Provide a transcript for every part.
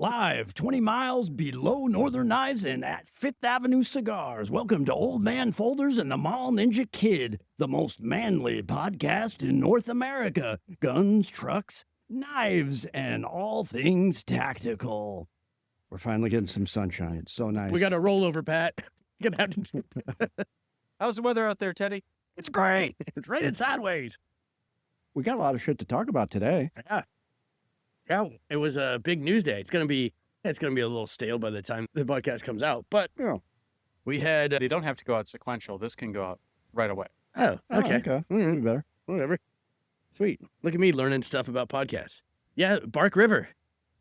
Live 20 miles below Northern Knives and at Fifth Avenue Cigars. Welcome to Old Man Folders and the Mall Ninja Kid, the most manly podcast in North America. Guns, trucks, knives, and all things tactical. We're finally getting some sunshine. It's so nice. We got a rollover, Pat. Gonna have to. How's the weather out there, Teddy? It's great. It's raining sideways. We got a lot of shit to talk about today. Yeah, it was a big news day. It's gonna be a little stale by the time the podcast comes out. But Yeah. we had. They don't have to go out sequential. This can go out right away. Oh, okay. Mm, better. Whatever. Sweet. Look at me learning stuff about podcasts. Yeah, Bark River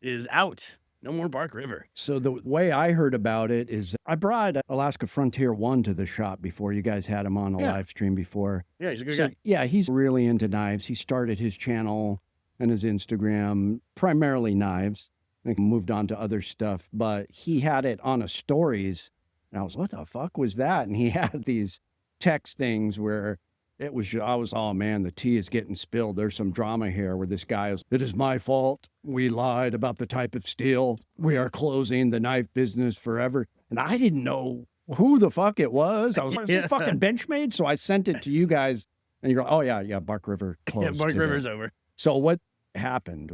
is out. No more Bark River. So the way I heard about it is I brought Alaska Frontier 1 to the shop before. You guys had him on a live stream before. Yeah, he's a good So, guy. yeah, he's really into knives. He started his channel and his Instagram, primarily knives. I think he moved on to other stuff, but he had it on a stories. And I was, what the fuck was that? And he had these text things where I was, oh man, the tea is getting spilled. There's some drama here where this guy is, it is my fault. We lied about the type of steel. We are closing the knife business forever. And I didn't know who the fuck it was. I was like, is it fucking Benchmade? So I sent it to you guys and you go, oh yeah, Bark River closed. Yeah, Bark today. River's over. So what happened?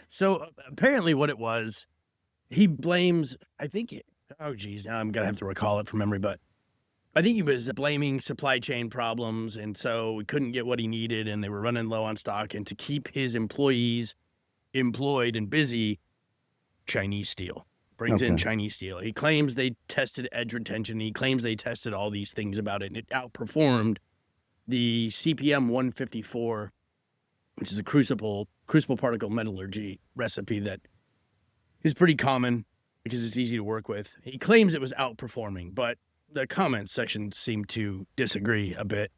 So apparently what it was, he blames, oh geez, now I'm going to have to recall it from memory, but I think he was blaming supply chain problems. And so we couldn't get what he needed and they were running low on stock. And to keep his employees employed and busy, Chinese steel. Brings in Chinese steel. He claims they tested edge retention. He claims they tested all these things about it. And it outperformed the CPM 154, which is a crucible particle metallurgy recipe that is pretty common because it's easy to work with. He claims it was outperforming, but the comments section seemed to disagree a bit.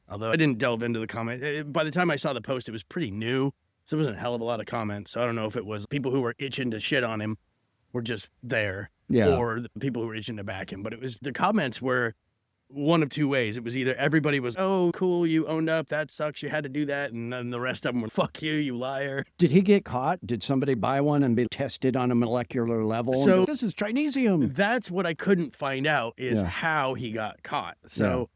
Although I didn't delve into the comment. By the time I saw the post, it was pretty new. So there wasn't a hell of a lot of comments. So I don't know if it was people who were itching to shit on him were just there. Yeah. Or the people who were itching to back him. But the comments were one of two ways. It was either everybody was, oh, cool, you owned up, that sucks, you had to do that. And then the rest of them were, fuck you, you liar. Did he get caught? Did somebody buy one and be tested on a molecular level? So this is Chinesium. That's what I couldn't find out is how he got caught. So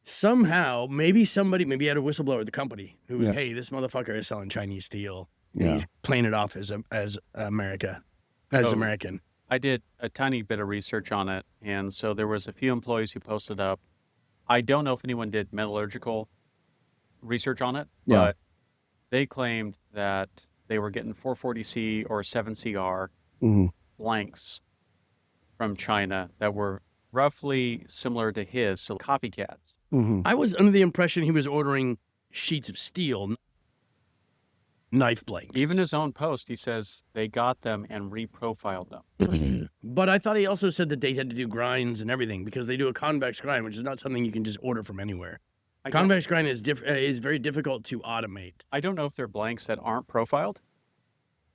somehow, maybe he had a whistleblower at the company who was, hey, this motherfucker is selling Chinese steel. And he's playing it off as American. I did a tiny bit of research on it, and so there was a few employees who posted up. I don't know if anyone did metallurgical research on it, but they claimed that they were getting 440C or 7CR blanks from China that were roughly similar to his, so copycats. I was under the impression he was ordering sheets of steel, knife blanks. Even his own post, he says they got them and reprofiled them. But I thought he also said that they had to do grinds and everything because they do a convex grind, which is not something you can just order from anywhere. Convex grind is very difficult to automate. I don't know if they're blanks that aren't profiled.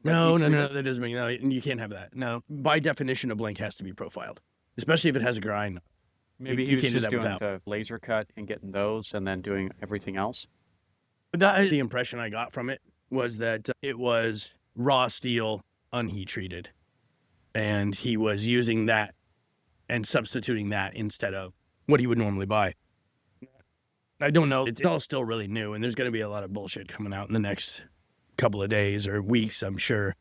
No, that doesn't mean, no, you can't have that. No, by definition, a blank has to be profiled, especially if it has a grind. Maybe he was just doing the laser cut and getting those and then doing everything else. But the impression I got from it was that it was raw steel, unheat treated. And he was using that and substituting that instead of what he would normally buy. I don't know. It's all still really new, and there's going to be a lot of bullshit coming out in the next couple of days or weeks, I'm sure.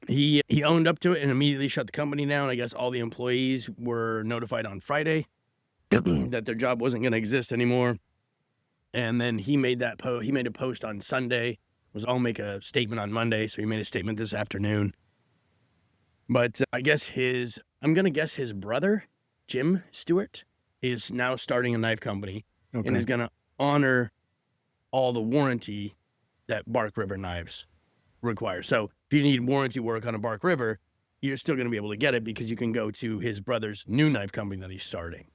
He owned up to it and immediately shut the company down. I guess all the employees were notified on Friday that their job wasn't going to exist anymore. And then he made a post on Sunday. I'll make a statement on Monday, so he made a statement this afternoon. But I guess I'm going to guess his brother, Jim Stewart, is now starting a knife company and is going to honor all the warranty that Bark River knives require. So if you need warranty work on a Bark River, you're still going to be able to get it because you can go to his brother's new knife company that he's starting.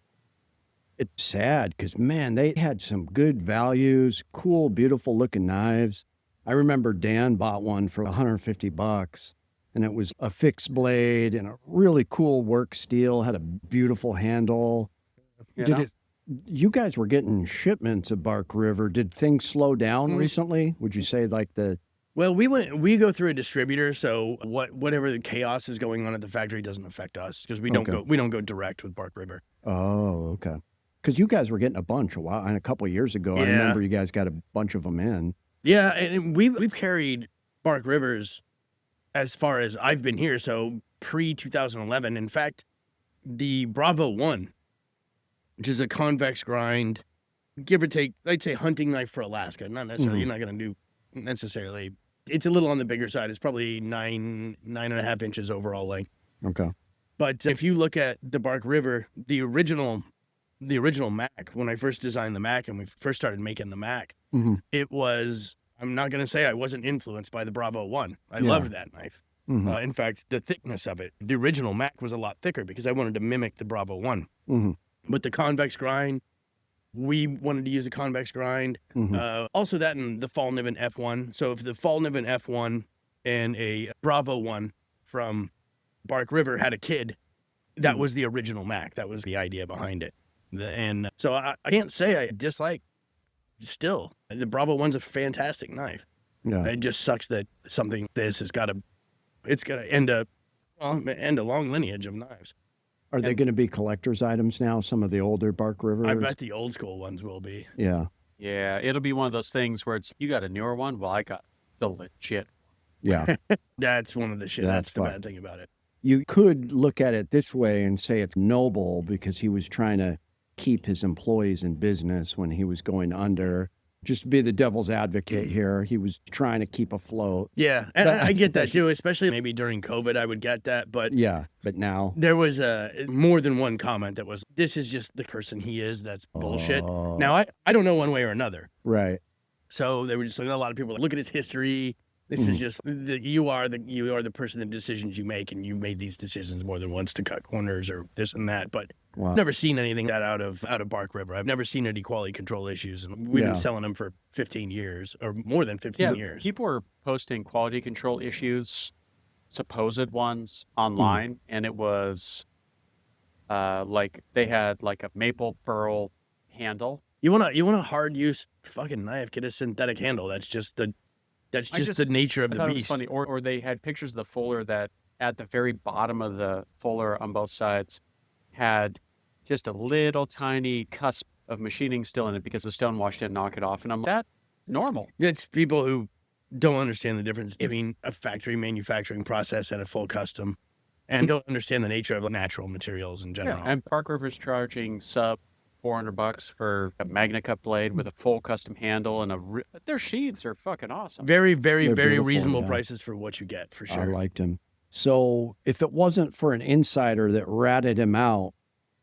It's sad because, man, they had some good values, cool, beautiful looking knives. I remember Dan bought one for $150 and it was a fixed blade and a really cool work steel, had a beautiful handle. You guys were getting shipments of Bark River. Did things slow down recently? Would you say like the Well, we go through a distributor, so whatever the chaos is going on at the factory doesn't affect us because we don't go direct with Bark River. Oh, okay. Because you guys were getting a bunch a couple of years ago. Yeah. I remember you guys got a bunch of them in. Yeah, and we've carried Bark Rivers as far as I've been here, so pre-2011. In fact, the Bravo 1, which is a convex grind, give or take, I'd say hunting knife for Alaska. Not necessarily, you're not going to do necessarily. It's a little on the bigger side. It's probably 9.5 inches overall length. Okay. But if you look at the Bark River, the original Mac, when I first designed the Mac and we first started making the Mac, it was, I'm not going to say I wasn't influenced by the Bravo 1. I loved that knife. In fact, the thickness of it, the original Mac was a lot thicker because I wanted to mimic the Bravo 1. But the convex grind, we wanted to use a convex grind. Also that and the Fall Niven F1. So if the Fall Niven F1 and a Bravo 1 from Bark River had a kid, that was the original Mac. That was the idea behind it. And so I can't say I dislike, still, the Bravo 1's a fantastic knife. Yeah. It just sucks that something like this has got to, it's got to end a long lineage of knives. Are they going to be collector's items now, some of the older Bark Rivers? I bet the old school ones will be. Yeah. Yeah, it'll be one of those things where it's, you got a newer one? Well, I got the legit. Yeah. That's one of the shit. That's the bad thing about it. You could look at it this way and say it's noble because he was trying to keep his employees in business when he was going under. Just to be the devil's advocate here, he was trying to keep afloat. Yeah, and I get that too, especially maybe during COVID, I would get that. But yeah, but now there was more than one comment that was, this is just the person he is. That's bullshit. Now, I don't know one way or another. Right. So they were just, a lot of people look at his history. This is just, you are the person, the decisions you make, and you made these decisions more than once to cut corners or this and that. But I've never seen anything that out of Bark River. I've never seen any quality control issues, and we've been selling them for 15 years or more than 15 years. People were posting quality control issues, supposed ones, online, and it was like they had like a maple pearl handle. You want a hard use fucking knife? Get a synthetic handle. That's just the nature of the beast. It was funny. Or they had pictures of the fuller that at the very bottom of the fuller on both sides had just a little tiny cusp of machining still in it because the stonewash didn't knock it off. And I'm like, that's normal. It's people who don't understand the difference between a factory manufacturing process and a full custom, and don't understand the nature of natural materials in general. Yeah, and Bark River's charging sub $400 for a Magna Cut blade with a full custom handle and their sheaths are fucking awesome. Very, very, very reasonable prices for what you get, for sure. I liked him. So if it wasn't for an insider that ratted him out,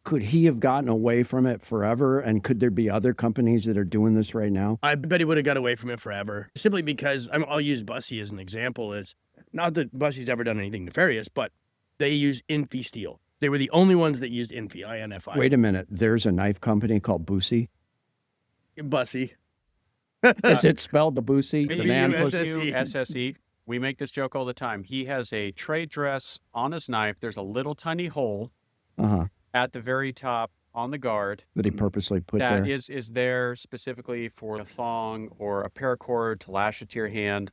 could he have gotten away from it forever? And could there be other companies that are doing this right now? I bet he would have got away from it forever. Simply because, I'll use Bussy as an example. It's not that Bussy's ever done anything nefarious, but they use Infi steel. They were the only ones that used Infi, INFI. Wait a minute. There's a knife company called Bussy? Bussy. Is it spelled the Bussy? The man SSE. We make this joke all the time. He has a trade dress on his knife. There's a little tiny hole at the very top on the guard. That he purposely put there? That is there specifically for a thong or a paracord to lash it to your hand.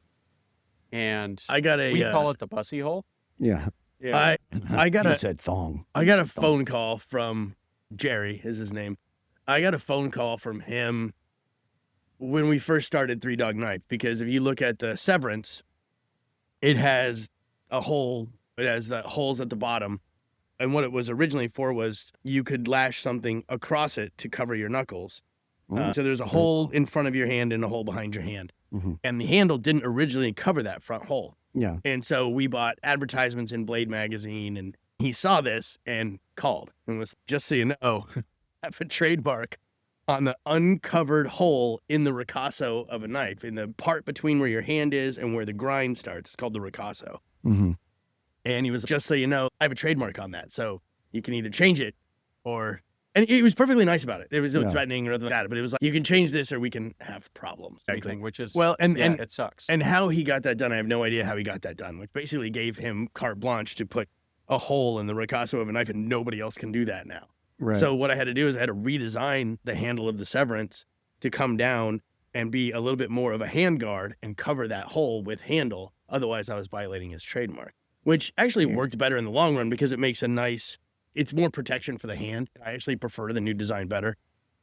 And we call it the Bussy hole. Yeah. Yeah. You said thong. I got a phone call from Jerry, is his name. I got a phone call from him when we first started Three Dog Knife, because if you look at the Severance, it has a hole. It has the holes at the bottom. And what it was originally for was you could lash something across it to cover your knuckles. So there's a hole in front of your hand and a hole behind your hand. And the handle didn't originally cover that front hole. Yeah. And so we bought advertisements in Blade magazine, and he saw this and called and was, just so you know, have a trademark on the uncovered hole in the ricasso of a knife, in the part between where your hand is and where the grind starts. It's called the ricasso. And he was, just so you know, I have a trademark on that. So you can either change it or... And he was perfectly nice about it. There was no threatening or anything like that, but it was like, you can change this or we can have problems. Which is, and it sucks. And how he got that done, I have no idea how he got that done, which basically gave him carte blanche to put a hole in the ricasso of a knife, and nobody else can do that now. Right. So what I had to do is I had to redesign the handle of the Severance to come down and be a little bit more of a handguard and cover that hole with handle. Otherwise, I was violating his trademark, which actually worked better in the long run because it makes it's more protection for the hand. I actually prefer the new design better.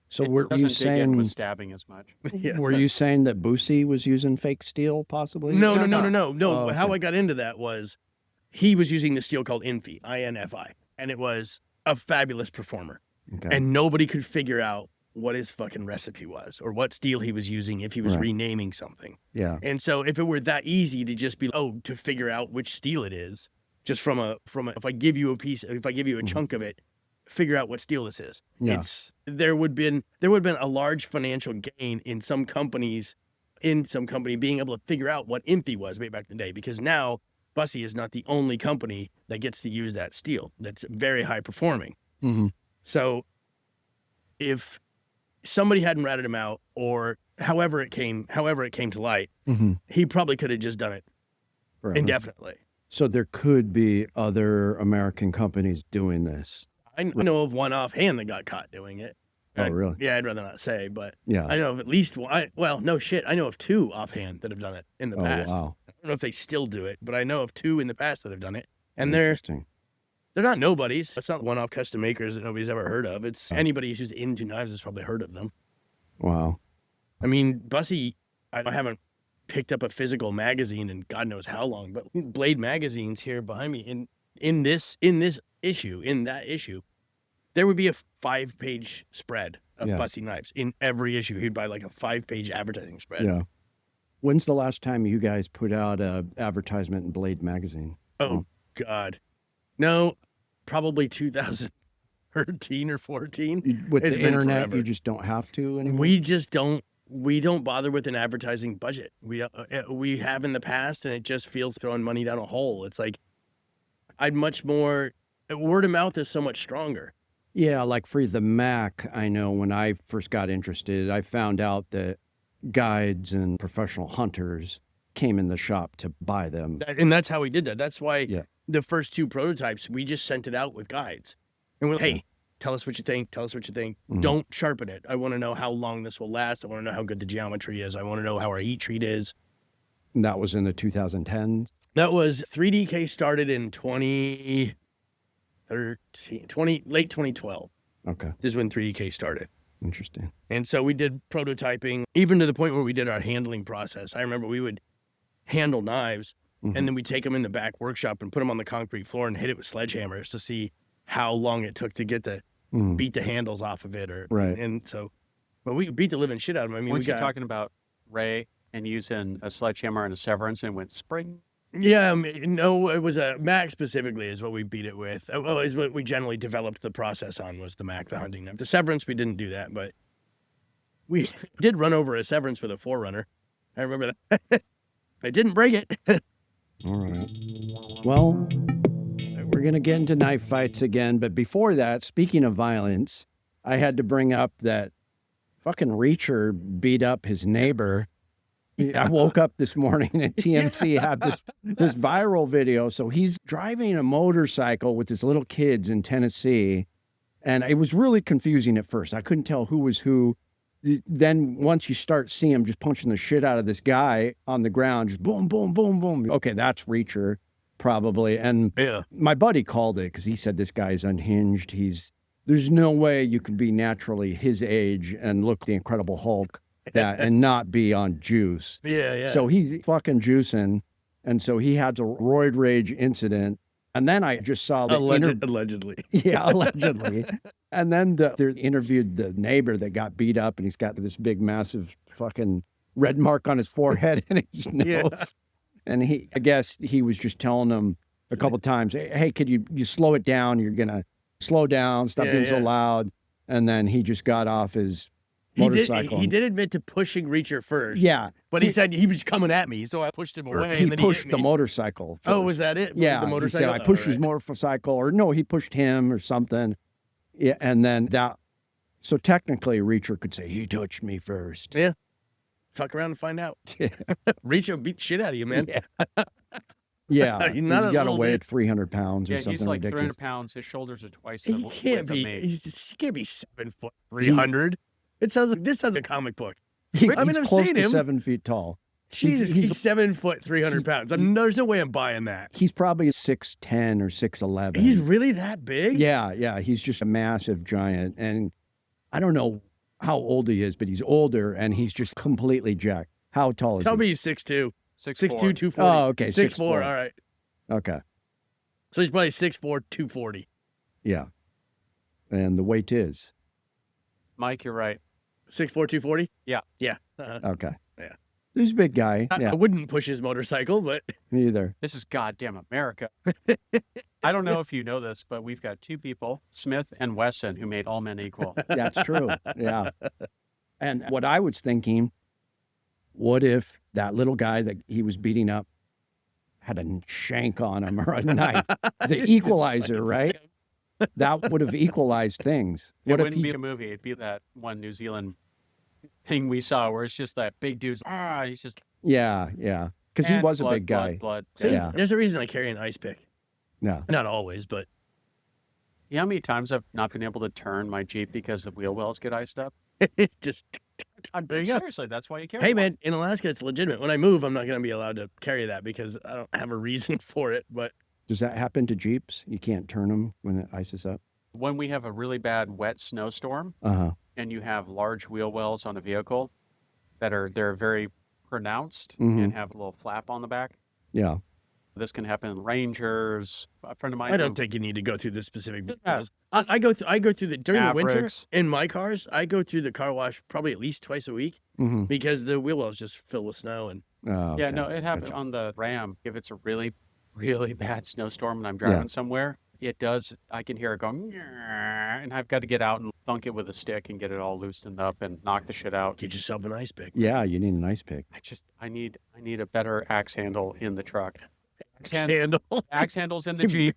So It were you doesn't dig in saying with stabbing as much. Yeah. were you saying that Boosie was using fake steel possibly? No. Oh, How okay. I got into that was he was using the steel called Infi, INFI, and it was a fabulous performer. Okay. And nobody could figure out what his fucking recipe was or what steel he was using if he was renaming something. Yeah. And so if it were that easy to just be, to figure out which steel it is, just from a if I give you a chunk of it, figure out what steel this is. Yeah. There would have been a large financial gain in some company being able to figure out what Infi was way back in the day, because now Bussy is not the only company that gets to use that steel that's very high performing. Mm-hmm. So if somebody hadn't ratted him out, or however it came to light, Mm-hmm. he probably could have just done it indefinitely. So there could be other American companies doing this. I know of one offhand that got caught doing it. Oh, really? Yeah, I'd rather not say, but Yeah. I know of at least one. Well, no shit. I know of two offhand that have done it in the past. Wow. I don't know if they still do it, but I know of two in the past that have done it. And they're Interesting. not nobodies. It's not one-off custom makers that nobody's ever heard of. It's anybody who's into knives has probably heard of them. Wow. I mean, Bussy, I haven't picked up a physical magazine in God knows how long, but Blade magazines here behind me in that issue, there would be a 5-page spread of Bussy knives in every issue. He'd buy like a 5-page advertising spread. Yeah. When's the last time you guys put out a advertisement in Blade magazine? Oh God, no, probably 2013 or 14. With It's the been internet, forever. you just don't have to anymore. We don't bother with an advertising budget. We have in the past, and it just feels throwing money down a hole. It's like I'd much more. Word of mouth is so much stronger. Yeah, like for the Mac, I know when I first got interested, I found out that guides and professional hunters came in the shop to buy them. And that's how we did that. That's why Yeah. the first two prototypes, we just sent it out with guides. And we're like, hey, tell us what you think. Tell us what you think. Mhm. Don't sharpen it. I want to know how long this will last. I want to know how good the geometry is. I want to know how our heat treat is. And that was in the 2010s. That was 3DK started in late 2012 Okay, is when 3DK started. interesting. And so we did prototyping, even to the point where we did our handling process. I remember we would handle knives, Mhm. and then we'd take them in the back workshop and put them on the concrete floor and hit it with sledgehammers to see how long it took to get Mhm. beat the handles off of it. Right. And so, but we beat the living shit out of them. I mean, Weren't we you got, talking about Ray and using a sledgehammer and a severance and went spring? yeah, no, it was a Mac specifically is what we beat it with. Well, is what we generally developed the process on was the Mac, the hunting knife. The severance, we didn't do that, but we did run over a severance with a Forerunner. I remember that. I didn't break it. All right. Well, we're going to get into knife fights again. But before that, speaking of violence, I had to bring up that fucking Reacher beat up his neighbor. I woke up this morning and TMC had this viral video. So he's driving a motorcycle with his little kids in Tennessee. And it was really confusing at first. I couldn't tell who was who. Then once you start seeing him just punching the shit out of this guy on the ground, just boom, boom, boom, boom. Okay, that's Reacher, probably. And Yeah. my buddy called it because he said this guy's unhinged. There's no way you can be naturally his age and look the Incredible Hulk and not be on juice. Yeah, yeah. So he's fucking juicing. And so he had a roid rage incident. And then I just saw the allegedly. yeah, allegedly. And then they interviewed the neighbor that got beat up, and he's got this big, massive fucking red mark on his forehead and his nose. Yeah. And I guess he was just telling them a couple times, hey, could you slow it down? You're going to slow down, stop being so loud. And then he just got off his motorcycle. He did admit to pushing Reacher first. Yeah. But he said he was coming at me, so I pushed him away. He and then pushed he hit the me. motorcycle Oh, first. was that it? Yeah, The motorcycle? he said, I pushed his Alright. motorcycle, or no, he pushed him or something. Yeah, and then so technically Reacher could say, he touched me first. Yeah. Fuck around and find out. Reacher beat the shit out of you, man. Yeah. Yeah, He's not a got to little weigh dude. 300 pounds or Yeah, something he's like ridiculous. 300 pounds. His shoulders are twice He the can't width of be. me. He can't be 7 foot 300. This sounds like a comic book. He's I've close seen to him. 7 feet tall. Jesus, he's 7 foot, 300 pounds. There's no way I'm buying that. He's probably 6'10" or 6'11". He's really that big? Yeah. He's just a massive giant. And I don't know how old he is, but he's older and he's just completely jacked. How tall is Tell he? me he's 6'2". 6'4". 6'2", 240. Oh, okay. 6'4", all right. Okay. So he's probably 6'4", 240. Yeah. And the weight is? Mike, you're right. 6'4", 240? Yeah. Yeah. Okay. Yeah. He's a big guy. I Yeah, wouldn't push his motorcycle, but me either. This is goddamn America. I don't know if you know this, but we've got two people, Smith and Wesson, who made All Men Equal. That's true. Yeah. And what I was thinking, what if that little guy that he was beating up had a shank on him or a knife? The equalizer, right? That would have equalized things. It What if wouldn't he? be a movie. It'd be that one New Zealand thing we saw where it's just that big dude's, he's just... Yeah. Because he and was a blood, big guy. Blood. See, Yeah. there's a reason I carry an ice pick. Yeah. Not always, but You know how many times I've not been able to turn my Jeep because the wheel wells get iced up? just there you go. Seriously, that's why you carry Hey, one. man, in Alaska, it's legitimate. When I move, I'm not going to be allowed to carry that because I don't have a reason for it. But Does that happen to Jeeps? You can't turn them when it ices up? When we have a really bad wet snowstorm Uh-huh. and you have large wheel wells on a vehicle they're very pronounced Mhm. and have a little flap on the back. Yeah. This can happen in Rangers. A friend of mine. I don't who- think you need to go through the specific Yeah. details. I go through the during the winter Mavericks. in my cars. I go through the car wash probably at least twice a week Mm-hmm. because the wheel wells just fill with snow. And Oh, Yeah, okay. no, it happened Gotcha. on the Ram. If it's a really, really bad snowstorm and I'm driving somewhere, it does. I can hear it going, "Nyah," and I've got to get out and thunk it with a stick and get it all loosened up and knock the shit out. get yourself an ice pick. Yeah, you need an ice pick. I need a better axe handle in the truck. Handle. Axe handles in the Jeep.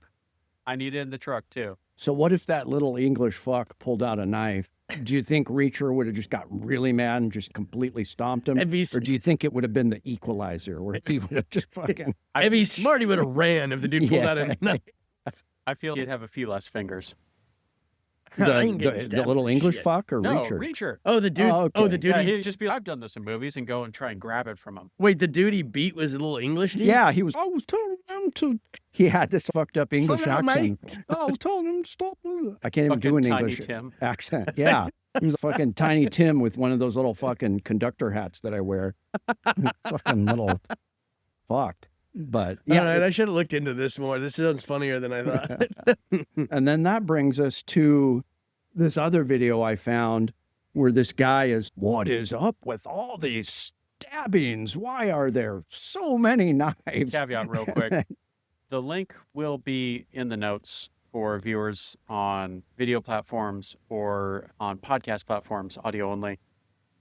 I need it in the truck too. So what if that little English fuck pulled out a knife? Do you think Reacher would have just got really mad and just completely stomped him? If he's, Or do you think it would have been the equalizer where he would have just fucking... if he's smart, he would have ran if the dude pulled out a knife. I feel he'd have a few less fingers. I ain't getting The stabbed little for English shit. fuck or No, Reacher? Reacher. Oh, the dude. Oh, Oh, okay. the dude. Yeah, he- he'd just be. I've done this in movies and go and try and grab it from him. wait, the dude he beat was a little English dude. Yeah, I was telling him to... He had this fucked up English down, accent. I was telling him to stop. I can't even do an Fucking Tiny English Tim. accent. Yeah. He was a fucking Tiny Tim with one of those little fucking conductor hats that I wear. Fucking little fucked. But All yeah, right, I should have looked into this more. This sounds funnier than I thought. and then that brings us to this other video I found where this guy is, what is up with all these stabbings? Why are there so many knives? Caveat real quick. The link will be in the notes for viewers on video platforms or on podcast platforms, audio only.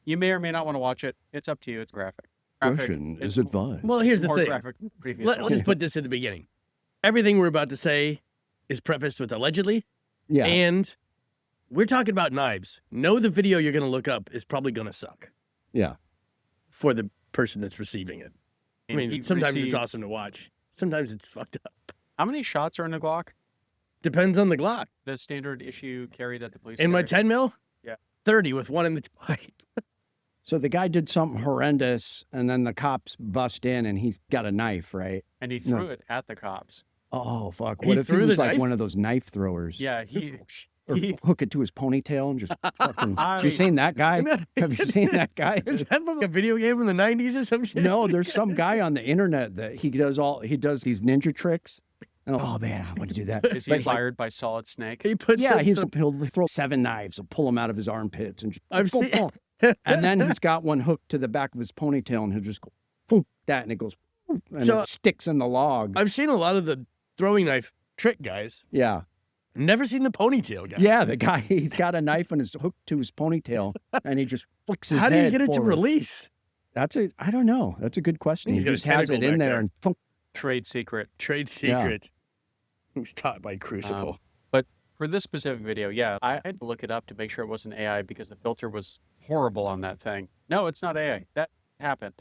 You may or may not want to watch it. It's up to you. It's graphic. Discretion is advised. Well, here's the more thing. graphic than previous Let's ones. just put this at the beginning. Everything we're about to say is prefaced with allegedly, Yeah. and we're talking about knives. Know the video you're going to look up is probably going to suck Yeah. for the person that's receiving it. I And mean, he sometimes it's received- awesome to watch. Sometimes it's fucked up. How many shots are in a Glock? Depends on the Glock. The standard issue carry that the police In my carry? 10 mil, Yeah. 30 with one in the pipe. So the guy did something horrendous, and then the cops bust in, and he's got a knife, right? And he No. through it at the cops. Oh, fuck. He What if he threw was the like knife? one of those knife throwers? Yeah, he Or hook it to his ponytail and just fucking... Have you I- seen that guy? Have you seen that guy? Is that from a video game in the 90s or some shit? No, there's some guy on the internet that he does these ninja tricks. And oh man, I want to do that. Is he But, like, fired by Solid Snake? He puts yeah, it- he'll throw 7 knives, he'll pull them out of his armpits and just I've boom, seen- boom. And then he's got one hooked to the back of his ponytail and he'll just go boom, that and it goes boom, and So- it sticks in the log. I've seen a lot of the throwing knife trick guys. Yeah. Never seen the ponytail guy. Yeah, the guy, he's got a knife and it's hooked to his ponytail and he just flicks his How do you head get it to forward. release? I don't know. That's a good question. He's He got a just has it tentacle in back there there. and thunk. Trade secret. Trade Yeah. secret. It was taught by Crucible. But for this specific video, yeah, I had to look it up to make sure it wasn't AI because the filter was horrible on that thing. No, it's not AI. That happened.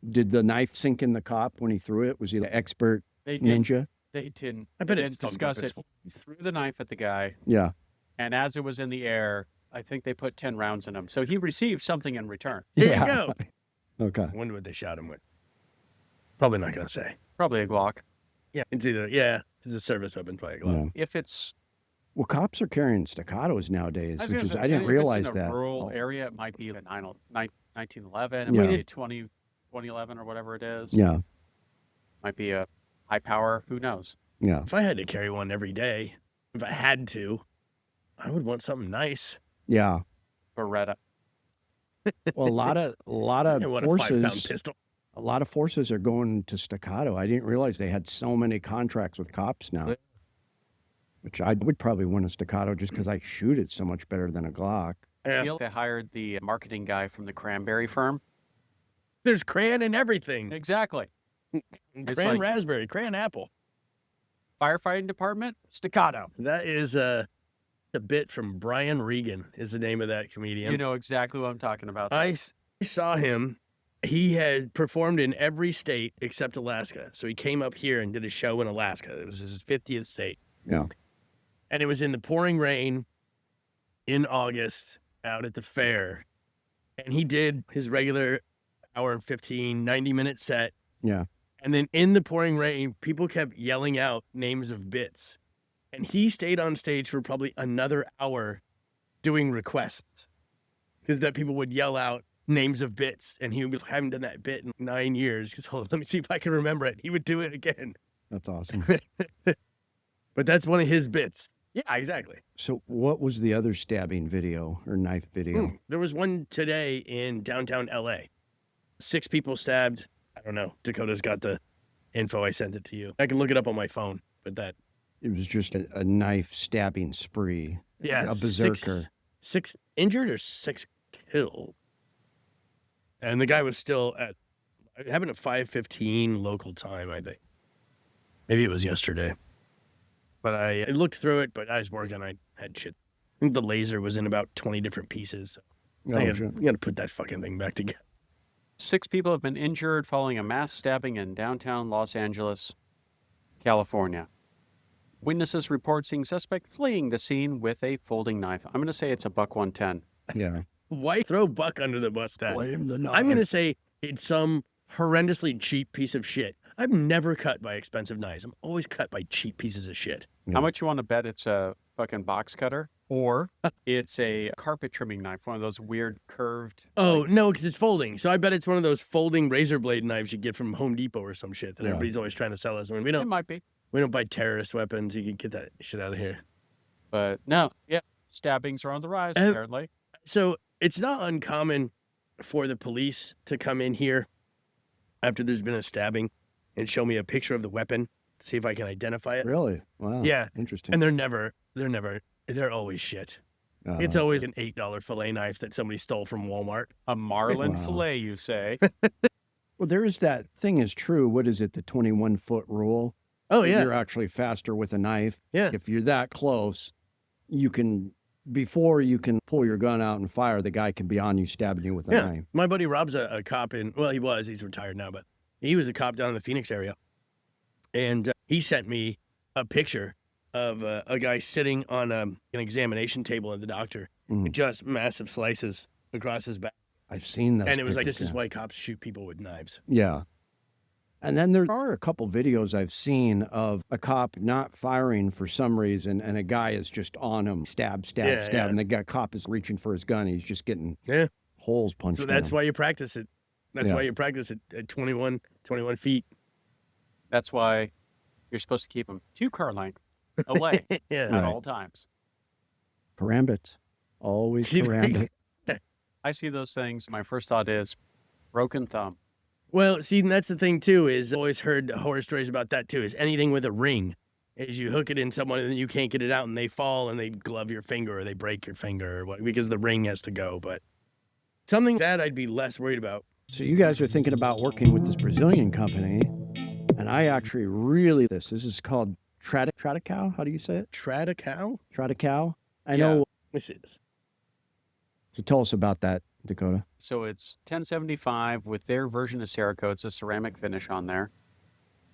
Did the knife sink in the cop when he threw it? Was he the expert They did. ninja? They didn't. I bet they it's didn't discuss it. He threw the knife at the guy, Yeah. and as it was in the air, I think they put 10 rounds in them. So he received something in return. There Yeah. you go. Okay. I wonder what they shot him with. Probably not going to say. Probably a Glock. Yeah, it's either, it's a service weapon, probably a Glock. Yeah. If it's, Well, cops are carrying staccatos nowadays, I was which gonna is say, I didn't if realize it's in a that. rural Oh, area, it might be a 1911. It Yeah. might be a 2011 or whatever it is. Yeah. Might be a high power. Who knows? Yeah. If I had to carry one every day, if I had to, I would want something nice. Yeah. Beretta. Well, a lot of I want a 5-pound forces, pistol. a lot of forces are going to staccato. I didn't realize they had so many contracts with cops now. Yeah. Which I would probably want a staccato just because I shoot it so much better than a Glock. Yeah. They hired the marketing guy from the cranberry firm. There's crayon and everything. Exactly. It's Crayon like- raspberry, crayon apple. Firefighting department, staccato. That is a bit from Brian Regan is the name of that comedian. You know exactly what I'm talking about. I saw him. He had performed in every state except Alaska. So he came up here and did a show in Alaska. It was his 50th state. Yeah. And it was in the pouring rain in August out at the fair. And he did his regular hour and 15, 90-minute set. Yeah. And then in the pouring rain, people kept yelling out names of bits. And he stayed on stage for probably another hour doing requests. Because that people would yell out names of bits. And he would haven't done that bit in 9 years. Because let me see if I can remember it. He would do it again. That's awesome. But that's one of his bits. Yeah, exactly. So what was the other stabbing video or knife video? There was one today in downtown LA. 6 people stabbed. I don't know. Dakota's got the info. I sent it to you. I can look it up on my phone. But that, It was just a knife stabbing spree. yeah. A berserker. 6 injured or 6 killed. And the guy was still it happened at 5:15 local time, I think. Maybe it was yesterday. But I looked through it, but I was working. I had shit. I think the laser was in about 20 different pieces. Oh, I shit. got to put that fucking thing back together. 6 people have been injured following a mass stabbing in downtown Los Angeles, California. Witnesses report seeing suspect fleeing the scene with a folding knife. I'm going to say it's a buck 110. Yeah. Why throw Buck under the bus? Blame the knife. I'm going to say it's some horrendously cheap piece of shit. I'm never cut by expensive knives. I'm always cut by cheap pieces of shit. Yeah. How much you want to bet it's a fucking box cutter or it's a carpet trimming knife, one of those weird curved. Oh, no, because it's folding. So I bet it's one of those folding razor blade knives you get from Home Depot or some shit that Yeah. everybody's always trying to sell us. I mean, It might be, we don't buy terrorist weapons. You can get that shit out of here. but no. Yeah, stabbings are on the rise, Uh, apparently. So it's not uncommon for the police to come in here after there's been a stabbing and show me a picture of the weapon, see if I can identify it. Really? Wow. Yeah. Interesting. And they're always shit. It's always an $8 fillet knife that somebody stole from Walmart. A marlin Wow. fillet, you say? well, there is that thing is true. What is it? The 21-foot rule. Oh, yeah. You're actually faster with a knife. Yeah. If you're that close, before you can pull your gun out and fire, the guy can be on you, stabbing you with a Yeah. knife. My buddy Rob's a cop he's retired now, but he was a cop down in the Phoenix area. And he sent me a picture of a guy sitting on an examination table at the doctor, Mm. just massive slices across his back. I've seen that. And it was like, this is why cops shoot people with knives. Yeah. And then there are a couple videos I've seen of a cop not firing for some reason, and a guy is just on him, stab, Yeah, stab, yeah. and the cop is reaching for his gun. He's just getting Yeah. holes punched So in that's him. why you practice it. That's Yeah. why you practice it at 21 feet. That's why you're supposed to keep them 2 car length away Yeah. at Right. all times. Karambit. Always karambit. I see those things. My first thought is broken thumb. Well, see, and that's the thing too, is I've always heard horror stories about that too, is anything with a ring. Is you hook it in someone and then you can't get it out and they fall and they glove your finger or they break your finger or what, because the ring has to go. But something that I'd be less worried about. So you guys are thinking about working with this Brazilian company, and I actually really this is called Traco. How do you say it? Traco? Traco. I Yeah. know. This is. So tell us about that, Dakota. So it's 1075 with their version of Serraco. It's a ceramic finish on there.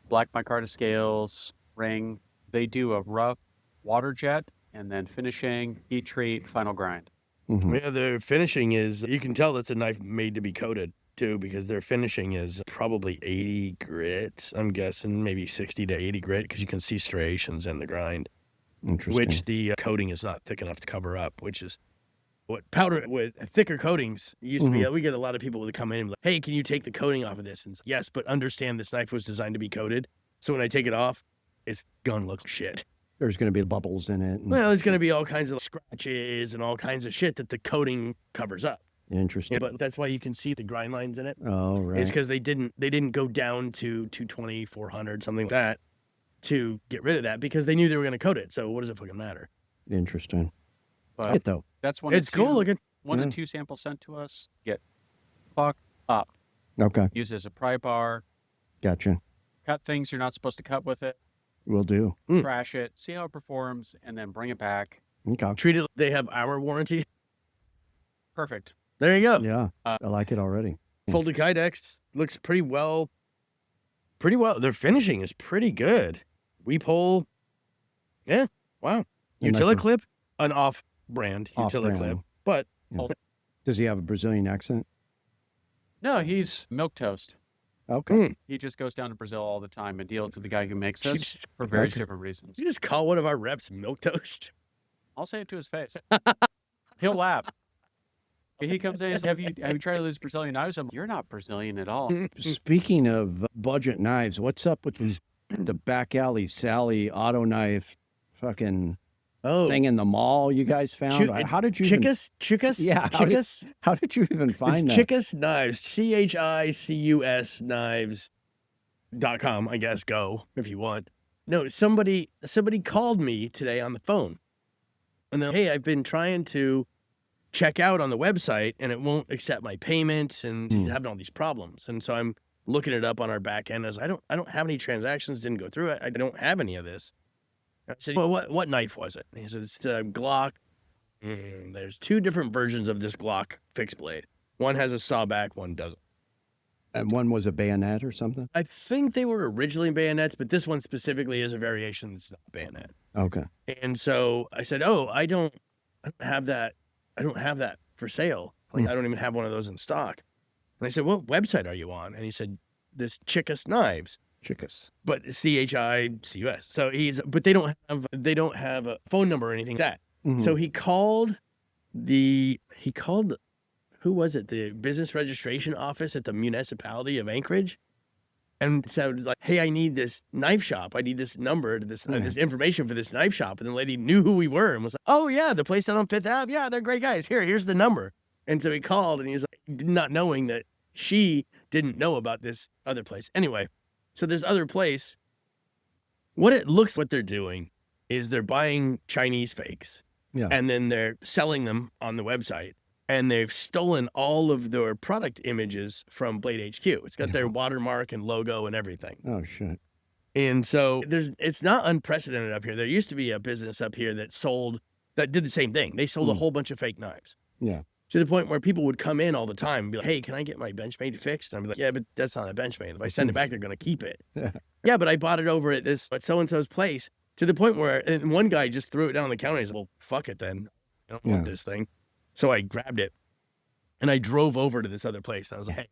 Black micarta scales, ring. They do a rough water jet and then finishing, heat treat, final grind. Yeah, their finishing is, you can tell that's a knife made to be coated too, because their finishing is probably 80 grit, I'm guessing, maybe 60 to 80 grit, because you can see serrations in the grind, which the coating is not thick enough to cover up, which is what powder with thicker coatings used to be. We get a lot of people that come in and be like, hey, can you take the coating off of this? And yes, but understand this knife was designed to be coated. So when I take it off, it's gonna look shit. There's going to be bubbles in it. Well, there's going to be all kinds of scratches and all kinds of shit that the coating covers up. Interesting. Yeah, but that's why you can see the grind lines in it. Oh, right. It's because they didn't go down to 220, 400, something like that, to get rid of that, because they knew they were going to coat it. So what does it fucking matter? Interesting. But though. that's one. It's cool looking. One and two samples sent to us. Get fucked up. Okay. Use it as a pry bar. Gotcha. Cut things you're not supposed to cut with it. Will do. Trash it. See how it performs, and then bring it back. Okay. Treat it. They have our warranty. Perfect. There you go. Yeah. I like it already. Folded Kydex looks pretty well. Pretty well. Their finishing is pretty good. Weep hole. Yeah. Wow. Utility-clip, an off-brand utility-clip, but does he have a Brazilian accent? No, he's milquetoast. Okay. He just goes down to Brazil all the time and deals with the guy who makes this for various different reasons. You just call one of our reps milquetoast. I'll say it to his face. He'll laugh. He comes in and says, have you tried these Brazilian knives? I'm like, you're not Brazilian at all. Speaking of budget knives, what's up with the back alley Sally auto knife fucking thing in the mall you guys found? How did you Chicas? Yeah. How did you even find that? Chicas Knives, CHICUS knives.com, I guess. Go if you want. No, somebody called me today on the phone. And then, hey, I've been trying to check out on the website and it won't accept my payments, and he's having all these problems. And so I'm looking it up on our back end as I don't have any transactions, didn't go through it. I don't have any of this. I said, well, what knife was it? And he said, it's a Glock. There's two different versions of this Glock fixed blade. One has a sawback, one doesn't. And one was a bayonet or something? I think they were originally bayonets, but this one specifically is a variation that's not bayonet. Okay. And so I said, oh, I don't have that. I don't have that for sale. Like, I don't even have one of those in stock. And I said, what website are you on? And he said, this Chicas Knives. Chicas. But CHICUS. So but they don't have a phone number or anything like that. So he called who was it? The business registration office at the municipality of Anchorage, and said like, hey, I need this knife shop. I need this number to this information for this knife shop. And the lady knew who we were and was like, oh yeah, the place down on Fifth Ave. Yeah, they're great guys. Here's the number. And so he called, and he's like, not knowing that she didn't know about this other place. Anyway, so this other place, what they're doing is they're buying Chinese fakes, and then they're selling them on the website, and they've stolen all of their product images from Blade HQ. It's got their watermark and logo and everything. Oh shit. And so it's not unprecedented up here. There used to be a business up here that did the same thing. They sold a whole bunch of fake knives. Yeah. To the point where people would come in all the time and be like, hey, can I get my Benchmade fixed? And I'd be like, yeah, but that's not a Benchmade. If I send it back, they're going to keep it. Yeah, but I bought it over at so-and-so's place. To the point where and one guy just threw it down on the counter. He's like, well, fuck it then. I don't want this thing. So I grabbed it and I drove over to this other place. And I was like, hey,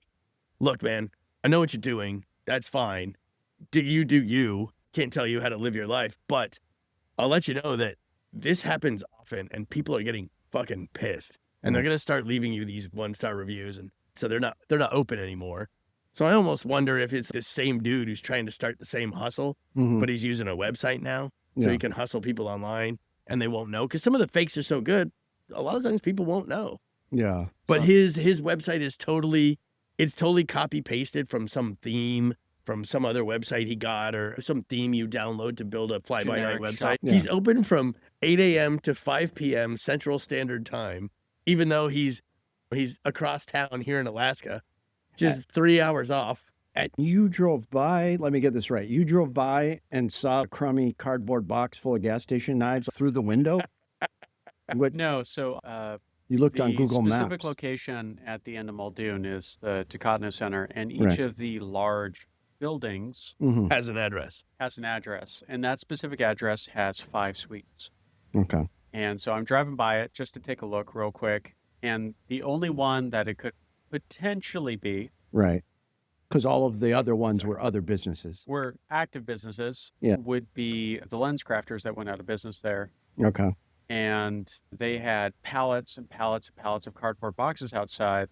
look, man, I know what you're doing. That's fine. Do you. Can't tell you how to live your life. But I'll let you know that this happens often and people are getting fucking pissed. And they're going to start leaving you these 1-star reviews. And so they're not open anymore. So I almost wonder if it's this same dude who's trying to start the same hustle, but he's using a website now. So he can hustle people online and they won't know. Because some of the fakes are so good, a lot of times people won't know. Yeah. But his website is totally copy pasted from some theme from some other website he got, or some theme you download to build a fly-by-night website. Yeah. He's open from 8 a.m. to 5 p.m. Central Standard Time, even though he's across town here in Alaska, just 3 hours off. You drove by, let me get this right. You drove by and saw a crummy cardboard box full of gas station knives through the window? No, so you looked on Google Maps. The specific location at the end of Muldoon is the Dakota Center, and each of the large buildings has an address. And that specific address has 5 suites. Okay. And so I'm driving by it just to take a look real quick. And the only one that it could potentially be Right. Because all of the other ones were other businesses. were active businesses Yeah. would be the lens crafters that went out of business there. Okay. And they had pallets and pallets and pallets of cardboard boxes outside.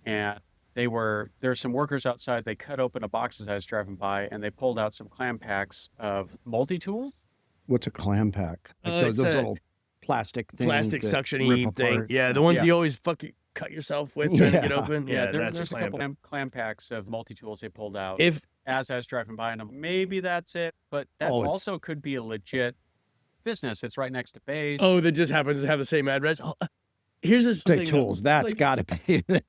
And there's some workers outside. They cut open a box as I was driving by, and they pulled out some clam packs of multi-tools. What's a clam pack? Like It's those a little plastic things. Plastic that suction-y rip thing. apart. Yeah, the ones Yeah. you always fucking cut yourself with trying to get Yeah. open. Yeah, that's there's a a clam. couple clam packs of multi-tools they pulled out If as I was driving by, and maybe that's it. But that Oh, it's- also could be a legit business. It's right next to base. that just happens to have the same address. Here's the Say thing, though. tools. That's Like, got to be them.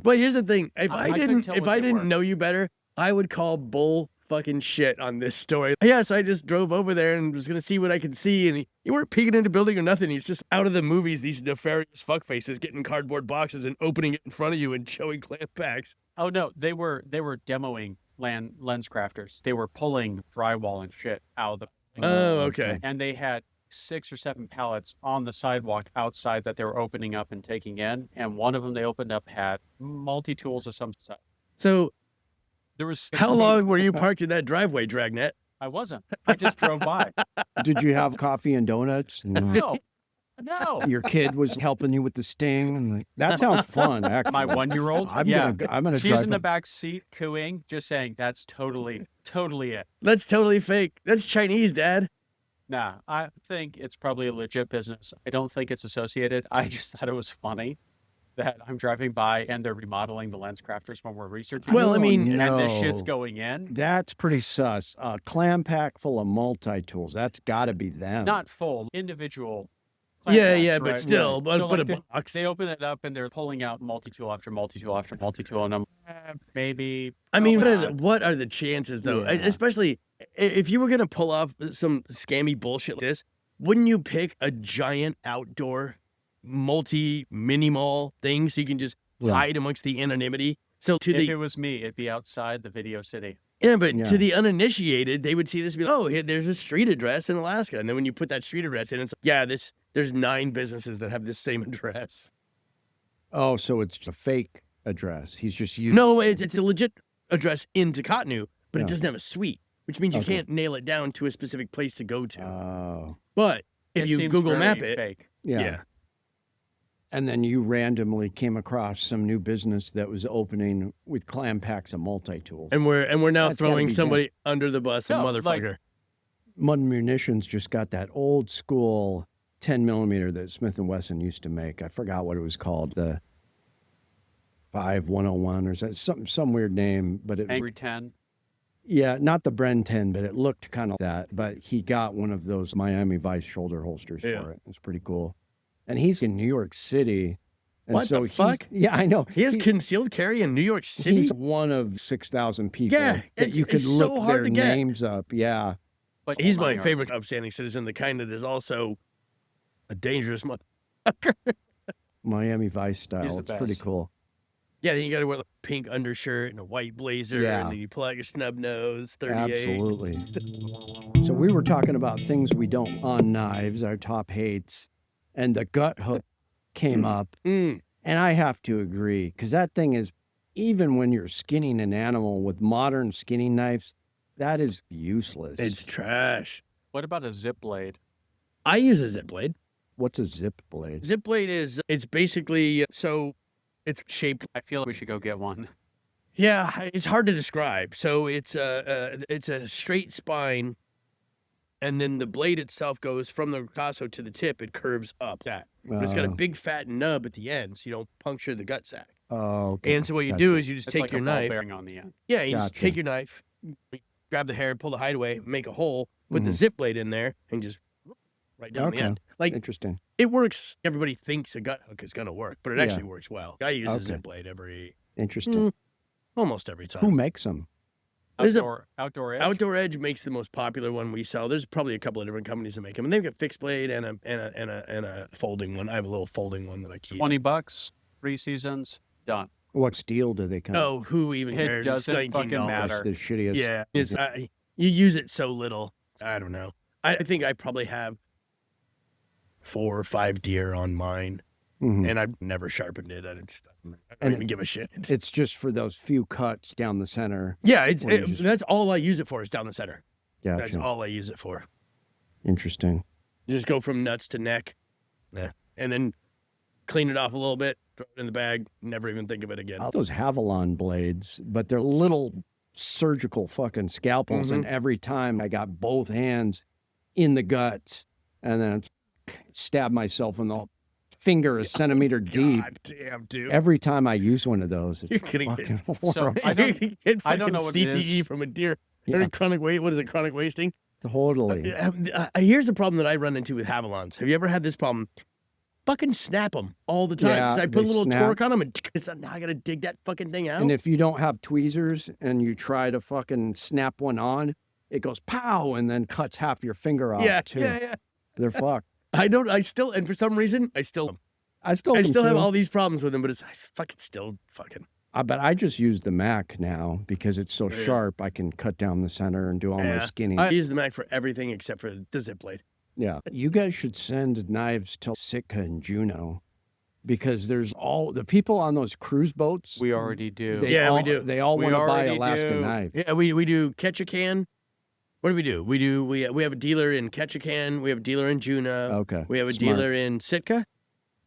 But here's the thing: if I I couldn't didn't, tell if what I they didn't were. know you better, I would call bull fucking shit on this story. Yes, I just drove over there and was gonna see what I could see, and you weren't peeking into the building or nothing. It's just out of the movies. These nefarious fuckfaces getting cardboard boxes and opening it in front of you and showing clamp packs. Oh no, they were demoing lens crafters. They were pulling drywall and shit out of the Oh, okay. and they had 6 or 7 pallets on the sidewalk outside that they were opening up and taking in. And one of them they opened up had multi-tools of some sort. So, There was how long were you parked in that driveway, Dragnet? I wasn't. I just drove by. Did you have coffee and donuts? No, no. Your kid was helping you with the sting, and like, that sounds fun. Actually. My 1-year-old. I'm yeah. gonna She's drive in the up- back seat cooing, just saying that's totally it. That's totally fake. That's Chinese, Dad. Nah, I think it's probably a legit business. I don't think it's associated. I just thought it was funny that I'm driving by and they're remodeling the lens crafters when we're researching. Well, it. I mean, and this shit's no. going in. That's pretty sus. A clam pack full of multi-tools. That's got to be them. Not full, individual. clam Yeah, packs, yeah, but right? still, So, but like, a they- box. They open it up and they're pulling out multi-tool after multi-tool after multi-tool, and I'm maybe. I mean, probably what are, not. what are the chances, though? Yeah. Especially if you were going to pull off some scammy bullshit like this, wouldn't you pick a giant outdoor mini mall thing so you can just Yeah. hide amongst the anonymity? So to If the it was me, it'd be outside the Video City. yeah, but Yeah. to the uninitiated, they would see this and be like, oh, here, there's a street address in Alaska, and then when you put that street address in, it's like, yeah, there's 9 businesses that have this same address. Oh, so it's a fake address. He's just using. No, it's a legit address in Takotnu, but Yeah. it doesn't have a suite, which means you Okay. can't nail it down to a specific place to go to. Oh. But if It you seems Google very Map it, fake. Yeah. yeah. And then you randomly came across some new business that was opening with clam packs of multi-tools. And we're now That's gotta throwing be somebody under the bus, a No, like- motherfucker. Mud Munitions just got that old school 10 millimeter that Smith & Wesson used to make. I forgot what it was called. The 5101 or some weird name, but it was, Angry 10. yeah, not the Bren 10, but it looked kind of that. But he got one of those Miami Vice shoulder holsters Yeah. for it. It's pretty cool. And he's in New York City. And What the so he's- fuck? Yeah, I know. He has concealed carry in New York City. He's one of 6,000 people Yeah, that you could it's look so hard their to get. names up. Yeah. But He's hold on, my Art. favorite upstanding citizen, the kind that is also a dangerous mother. Miami Vice style. the It's pretty best. cool. Yeah, then you got to wear a pink undershirt and a white blazer, Yeah. and then you pull out your snub nose, 38. Absolutely. So we were talking about things we don't on knives, our top hates, and the gut hook came up. Mm. And I have to agree, because that thing is, even when you're skinning an animal with modern skinning knives, that is useless. It's trash. What about a zip blade? I use a zip blade. What's a zip blade? Zip blade it's basically, so it's shaped. I feel like we should go get one. Yeah, it's hard to describe. So it's a straight spine, and then the blade itself goes from the ricasso to the tip. It curves up that. But it's got a big fat nub at the end, so you don't puncture the gut sac. Oh, okay. And so what you Gotcha. do is you just It's take like your a ball knife. bearing on the end. Yeah, you just Gotcha. take your knife, grab the hair, pull the hide away, make a hole, put the Mhm. zip blade in there, and just right down the Okay. end. Like, Interesting. it works. Everybody thinks a gut hook is going to work, but it Yeah. actually works well. I use a Okay. zip blade Interesting. almost every time. Who makes them? There's a- Outdoor edge. Outdoor Edge makes the most popular one we sell. There's probably a couple of different companies that make them, and they've got fixed blade and a folding one. I have a little folding one that I keep. $20, 3 seasons, done. What steel do they come? Oh, who even It cares? doesn't it's fucking $19. matter. the shittiest. Yeah, it's you use it so little. I don't know. I think I probably have 4 or 5 deer on mine, and I've never sharpened it. I don't even give a shit. It's just for those few cuts down the center. Yeah, that's all I use it for is down the center. Gotcha. That's all I use it for. Interesting. Just go from nuts to neck, and then clean it off a little bit, throw it in the bag, never even think of it again. All those FightAlan blades, but they're little surgical fucking scalpels, and every time I got both hands in the guts, and then stab myself in the finger a centimeter deep. God damn, dude. Every time I use one of those, You're kidding me. So I don't know what it CTE is. from a deer. Yeah. Chronic weight. What is it? Chronic wasting. Totally. Here's the problem that I run into with FightAlans. Have you ever had this problem? Fucking snap them all the time. Yeah, I put a they little snap. torque on them, and now I gotta dig that fucking thing out. And if you don't have tweezers and you try to fucking snap one on, it goes pow and then cuts half your finger off too. Yeah. They're fucked. And for some reason, I still have all these problems with them, but I still fucking. But I just use the Mac now because it's so sharp. I can cut down the center and do all my skinning. I use the Mac for everything except for the zip blade. Yeah. You guys should send knives to Sitka and Juneau because there's all the people on those cruise boats. We already do. We do. They all We want to buy already Alaska do. knives. Yeah, we do Ketchikan. What do? We have a dealer in Ketchikan. We have a dealer in Juneau. Okay. We have a Smart. dealer in Sitka.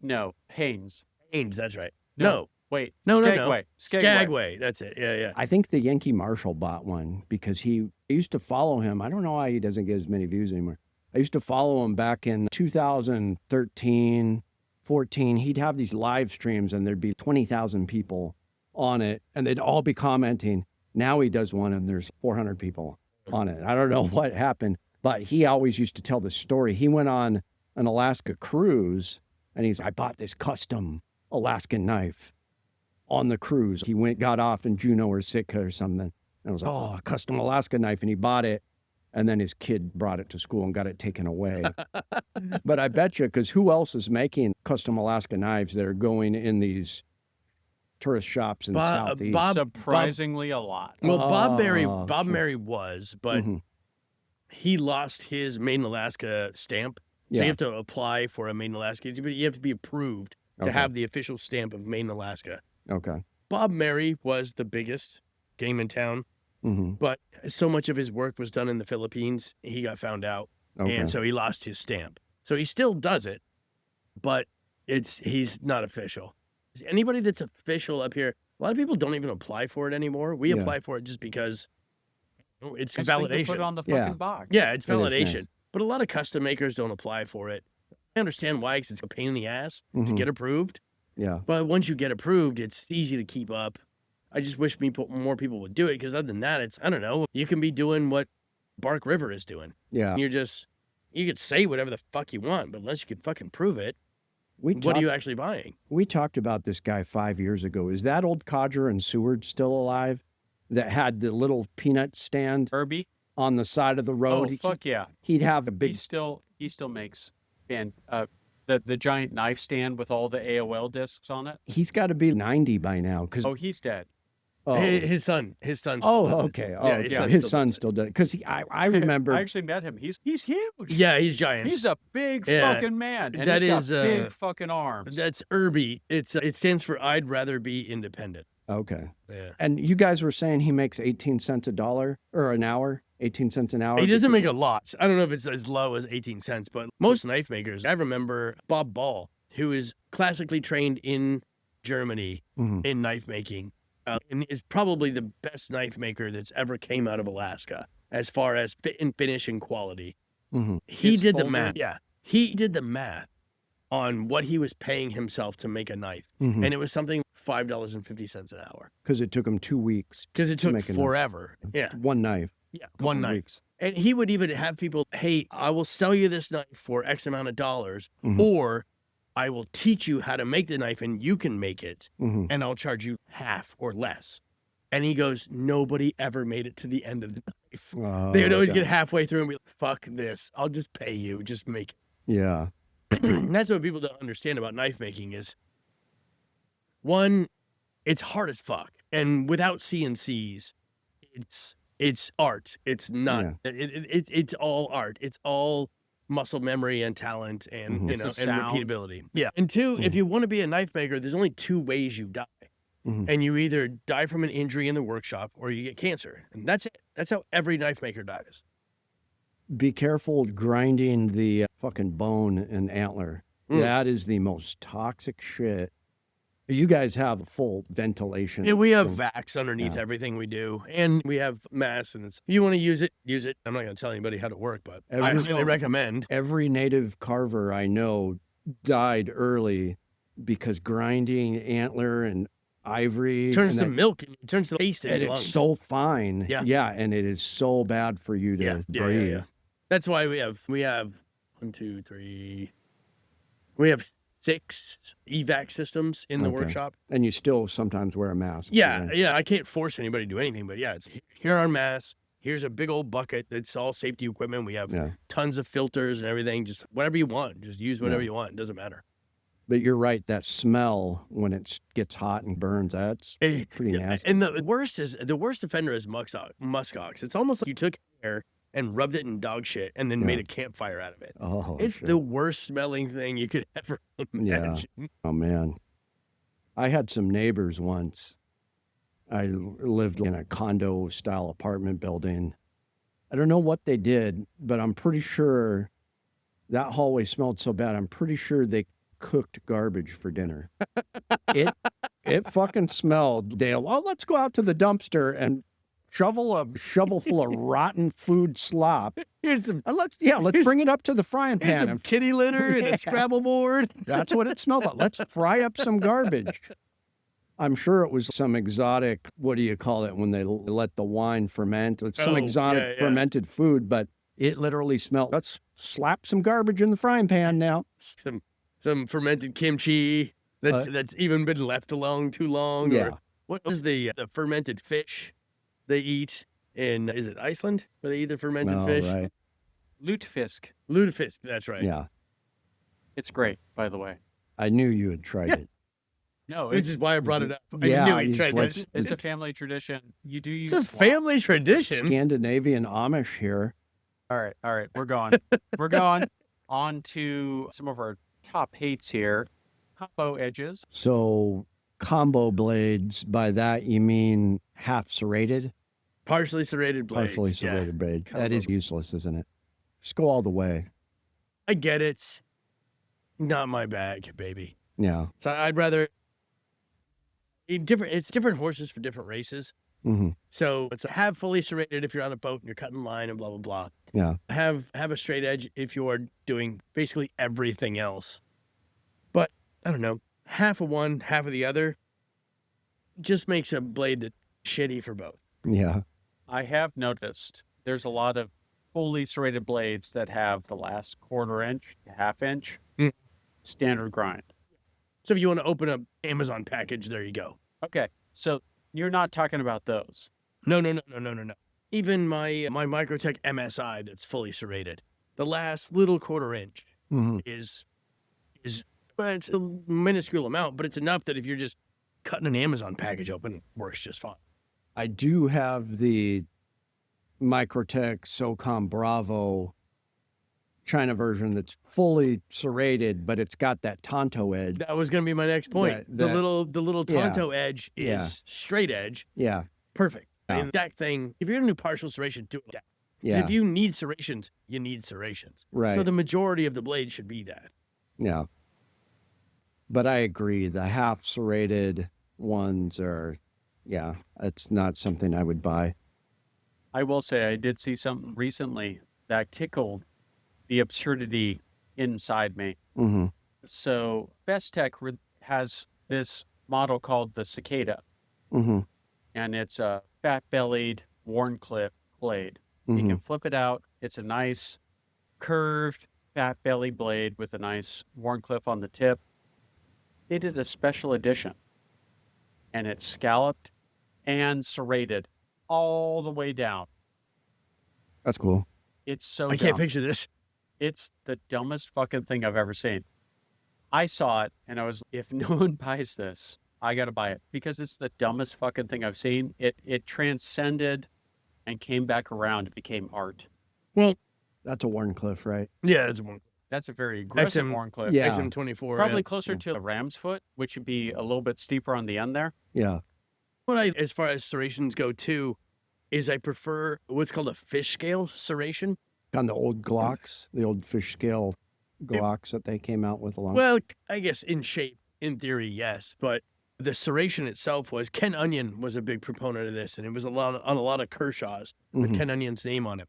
No, Haynes. Haynes, that's right. No. Wait. No. Skagway. Skagway. That's it. Yeah. I think the Yankee Marshal bought one because I used to follow him. I don't know why he doesn't get as many views anymore. I used to follow him back in 2013, 14. He'd have these live streams and there'd be 20,000 people on it and they'd all be commenting. Now he does one and there's 400 people on it. I don't know what happened, but he always used to tell the story. He went on an Alaska cruise and I bought this custom Alaskan knife on the cruise. He got off in Juneau or Sitka or something. And I was like, oh, a custom Alaska knife. And he bought it. And then his kid brought it to school and got it taken away. But I bet you, because who else is making custom Alaska knives that are going in these tourist shops in the Southeast? Surprisingly a lot. Well, Bob sure. Mary was, but he lost his Made in Alaska stamp. So you have to apply for a Made in Alaska. You have to be approved to have the official stamp of Made in Alaska. Okay. Bob Mary was the biggest game in town. But so much of his work was done in the Philippines, he got found out, and so he lost his stamp. So he still does it, but he's not official. Anybody that's official up here, a lot of people don't even apply for it anymore. We apply for it just because it's validation. Put it on the fucking box. Yeah, it's validation. It is nice. But a lot of custom makers don't apply for it. I understand why, because it's a pain in the ass to get approved. Yeah. But once you get approved, it's easy to keep up. I just wish more people would do it, because other than that, I don't know, you can be doing what Bark River is doing. Yeah. You could say whatever the fuck you want, but unless you can fucking prove it, what are you actually buying? We talked about this guy 5 years ago. Is that old Codger and Seward still alive that had the little peanut stand Herbie on the side of the road? Oh, fuck yeah. He'd have a big... He still makes the giant knife stand with all the AOL discs on it. He's got to be 90 by now. Oh, he's dead. Oh. His son. Oh, okay. Oh, yeah. His son still does it. Because I remember. I actually met him. He's huge. Yeah, he's giant. He's a big fucking man. And that he's got is big fucking arms. That's Irby. It stands for I'd rather be independent. Okay. Yeah. And you guys were saying he makes 18 cents a dollar or an hour? 18 cents an hour? He doesn't make a lot. I don't know if it's as low as 18 cents, but most knife makers, I remember Bob Ball, who is classically trained in Germany in knife making, and is probably the best knife maker that's ever came out of Alaska as far as fit and finish and quality. He did the math. Yeah. He did the math on what he was paying himself to make a knife. And it was something $5.50 an hour. Because it took him 2 weeks. Because it took forever. Yeah. One knife. Yeah, one knife. Weeks. And he would even have people, hey, I will sell you this knife for X amount of dollars, or I will teach you how to make the knife and you can make it, and I'll charge you half or less. And he goes, nobody ever made it to the end of the knife. Oh, they would always get halfway through and be like, fuck this. I'll just pay you. Just make it. Yeah. And that's what people don't understand about knife making is, one, it's hard as fuck. And without CNCs, it's art. It's not. It's all art. It's all muscle memory and talent and, Mhm. you know, It's the and sound. repeatability. Yeah. And two, if you want to be a knife maker, there's only 2 ways you die. Mhm. And you either die from an injury in the workshop or you get cancer. And that's it. That's how every knife maker dies. Be careful grinding the fucking bone and antler. That is the most toxic shit. You guys have full ventilation. Yeah, we have so- vacs underneath Yeah. everything we do. And we have mass. And it's, if you want to use it, use it. I'm not going to tell anybody how to work, but I Every- highly recommend. Every native carver I know died early because grinding antler and ivory Turns and to that- milk and it turns to paste in and your it's lungs. so fine. Yeah. Yeah, and it is so bad for you to breathe. That's why we have 1, 2, 3. We have 6 evac systems in the Okay. workshop. And you still sometimes wear a mask. Yeah, yeah. I can't force anybody to do anything, but yeah, it's here are our masks. Here's a big old bucket that's all safety equipment. We have Yeah. tons of filters and everything. Just whatever you want. Just use whatever Yeah. you want. It doesn't matter. But you're right, that smell when it gets hot and burns, that's pretty nasty. And the worst offender is muskox. It's almost like you took hair and rubbed it in dog shit and then made a campfire out of it. Oh, It's shit. the worst smelling thing you could ever imagine. Oh, man. I had some neighbors once. I lived in a condo-style apartment building. I don't know what they did, but I'm pretty sure that hallway smelled so bad. I'm pretty sure they cooked garbage for dinner. It fucking smelled. Dale, well, let's go out to the dumpster and shovel a shovel full of rotten food slop. Here's some Let's here's- bring it up to the frying Here's pan. some kitty litter and Yeah. a Scrabble board. That's what it smelled like. Let's fry up some garbage. I'm sure it was some exotic, what do you call it when they let the wine ferment? It's some Oh, exotic yeah, yeah. fermented food, but it literally smelled. Let's slap some garbage in the frying pan now. Some fermented kimchi that's even been left alone too long. Yeah. Or what was the fermented fish they eat in, is it Iceland where they eat the fermented Oh, fish? right. Lutefisk. Lutefisk, that's right. Yeah. It's great, by the way. I knew you had tried it. No, Which it's is why I brought it up. Yeah, I knew he he's tried like- this. it's a family tradition. You do use It's a slop. family tradition. Scandinavian Amish here. All right. We're going. We're going on to some of our top hates here. Combo edges. So combo blades, by that you mean half serrated? Partially serrated blades. Partially yeah. serrated blade. That Combo. is useless, isn't it? Just go all the way. I get it. Not my bag, baby. Yeah. So I'd rather it's different horses for different races. Hmm. So it's have fully serrated if you're on a boat and you're cutting line and blah blah blah. Yeah. Have a straight edge if you're doing basically everything else. But I don't know, half of one, half of the other just makes a blade that's shitty for both. Yeah. I have noticed there's a lot of fully serrated blades that have the last quarter inch, half inch, Mm. standard grind. So if you want to open an Amazon package, there you go. Okay, so you're not talking about those. No. Even my Microtech MSI that's fully serrated, the last little quarter inch Hmm. is well, it's a minuscule amount, but it's enough that if you're just cutting an Amazon package open, it works just fine. I do have the Microtech SOCOM Bravo China version that's fully serrated, but it's got that Tonto edge. That was going to be my next point. That- the little yeah. Tonto edge is Yeah. straight edge, Yeah. perfect. Yeah. And that thing, if you're going to do partial serration, do it. 'Cause Yeah. if you need serrations, you need serrations. Right. So the majority of the blade should be that. Yeah. But I agree. The half serrated ones are, yeah, it's not something I would buy. I will say I did see something recently that tickled the absurdity inside me. Hmm. So Bestech has this model called the Cicada, Hmm. and it's a fat-bellied Warncliffe blade. You Hmm. can flip it out. It's a nice curved fat belly blade with a nice Warncliffe on the tip. They did a special edition, and it's scalloped and serrated all the way down. That's cool. It's so I can't dumb. picture this. It's the dumbest fucking thing I've ever seen. I saw it and I was, if no one buys this, I got to buy it because it's the dumbest fucking thing I've seen. It transcended and came back around. It became art. Well, That's a Warncliffe, right? Yeah, it's one. That's a very aggressive XM Warncliffe. Yeah. XM24. Probably yeah. closer to the ram's foot, which would be a little bit steeper on the end there. Yeah. What as far as serrations go too, is I prefer what's called a fish scale serration. On the old Glocks, the old fish scale Glocks that they came out with along. Well, I guess in shape, in theory, yes, but the serration itself was Ken Onion was a big proponent of this, and it was on a lot of Kershaw's with Mhm. Ken Onion's name on it.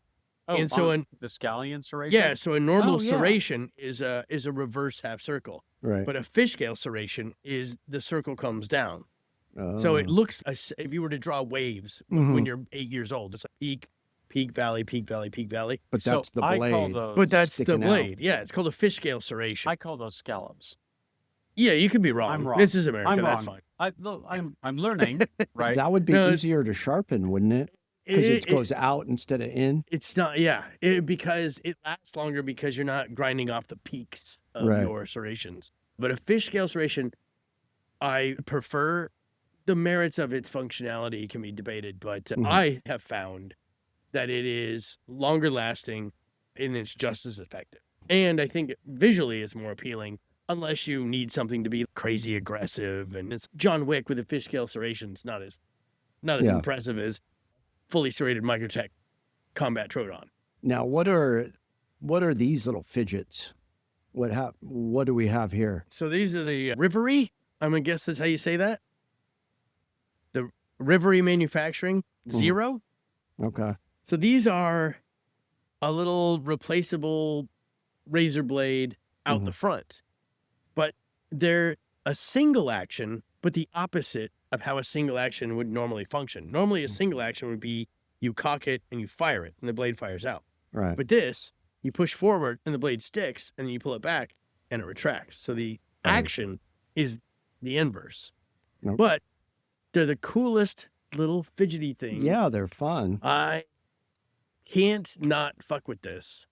Oh, And so on the scallion serration? Yeah, so a normal Oh, yeah. serration is a reverse half circle, Right. but a fish scale serration is the circle comes down. So it looks if you were to draw waves when Mhm. you're 8 years old, it's like peak, valley, peak, valley, peak, valley. But So that's the I call blade. those, But that's the sticking out. blade. Yeah, it's called a fish scale serration. I call those scallops. Yeah, you could be wrong. I'm wrong. This is America. I'm That's wrong. fine. Look, I'm learning, right? That would be No, easier to sharpen, wouldn't it? Because it goes out instead of in. It's not, yeah, because it lasts longer because you're not grinding off the peaks of Right. your serrations. But a fish scale serration, I prefer. The merits of its functionality can be debated, but Mhm. I have found that it is longer lasting and it's just as effective. And I think visually it's more appealing unless you need something to be crazy aggressive. And it's John Wick with a fish scale serrations, not as Yeah. impressive as fully serrated Microtech combat Troton. Now, what are these little fidgets? What do we have here? So these are the Rivery. I'm gonna guess that's how you say that. The Rivery Manufacturing Mhm. 0. Okay. So these are a little replaceable razor blade out the front, but they're a single action, but the opposite of how a single action would normally function. Normally, a single action would be you cock it and you fire it, and the blade fires out. Right. But this, you push forward and the blade sticks, and then you pull it back and it retracts. So the Right. action is the inverse. Nope. But they're the coolest little fidgety things. Yeah, they're fun. I can't not fuck with this.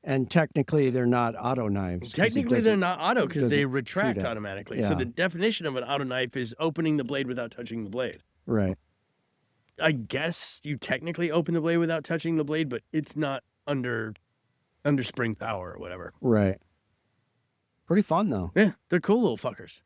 And technically, they're not auto knives. 'cause it Technically, they're doesn't- not auto because they doesn't retract shoot out. automatically. So Yeah. the definition of an auto knife is opening the blade without touching the blade. Right. I guess you technically open the blade without touching the blade, but it's not under spring power or whatever. Right. Pretty fun though. Yeah, they're cool little fuckers.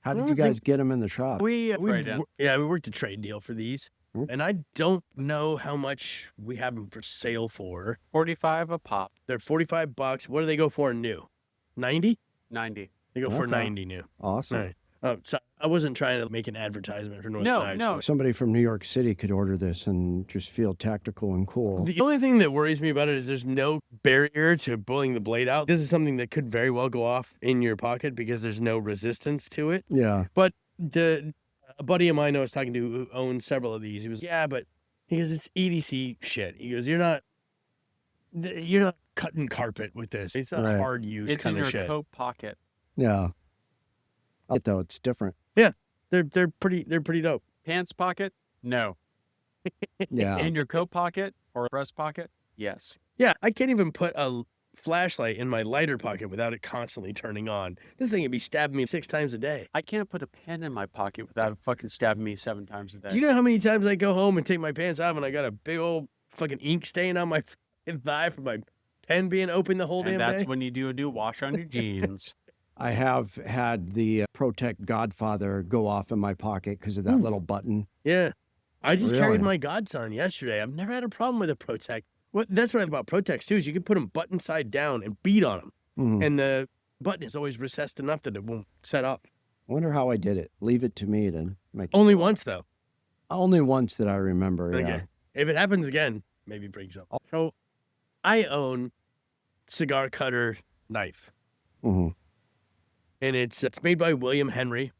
How did I you don't guys get them in the shop? We Trade-in. we worked a trade deal for these, Hmm. and I don't know how much we have them for sale for. 45 a pop, They're $45. What do they go for new? 90? 90. They go for Okay. 90 new. Awesome. Right. Oh, so I wasn't trying to make an advertisement for North No, Knives, no. but Somebody from New York City could order this and just feel tactical and cool. The only thing that worries me about it is there's no barrier to pulling the blade out. This is something that could very well go off in your pocket because there's no resistance to it. Yeah. But a buddy of mine I was talking to who owns several of these, he was, yeah, but he goes, it's EDC shit. He goes, you're not cutting carpet with this. It's not Right. hard use It's in kind your of shit. coat pocket. Yeah. Though it's different. They're pretty dope. Pants pocket? No. Yeah. In your coat pocket or breast pocket? Yes. Yeah, I can't even put a flashlight in my lighter pocket without it constantly turning on. This thing would be stabbing me 6 times a day. I can't put a pen in my pocket without it fucking stabbing me 7 times a day. Do you know how many times I go home and take my pants off and I got a big old fucking ink stain on my thigh from my pen being open the whole and damn that's day? when you do a wash on your jeans. I have had the Protect Godfather go off in my pocket because of that little button. Yeah. I just carried Really? my godson yesterday. I've never had a problem with a Protect. That's what I like about Protects too, is you can put them button side down and beat on them. Mhm. And the button is always recessed enough that it won't set up. Wonder how I did it. Leave it to me to make. Only once though. Only once that I remember. Okay. Yeah. If it happens again, maybe brings up. So I own cigar cutter knife. hmm And it's made by William Henry.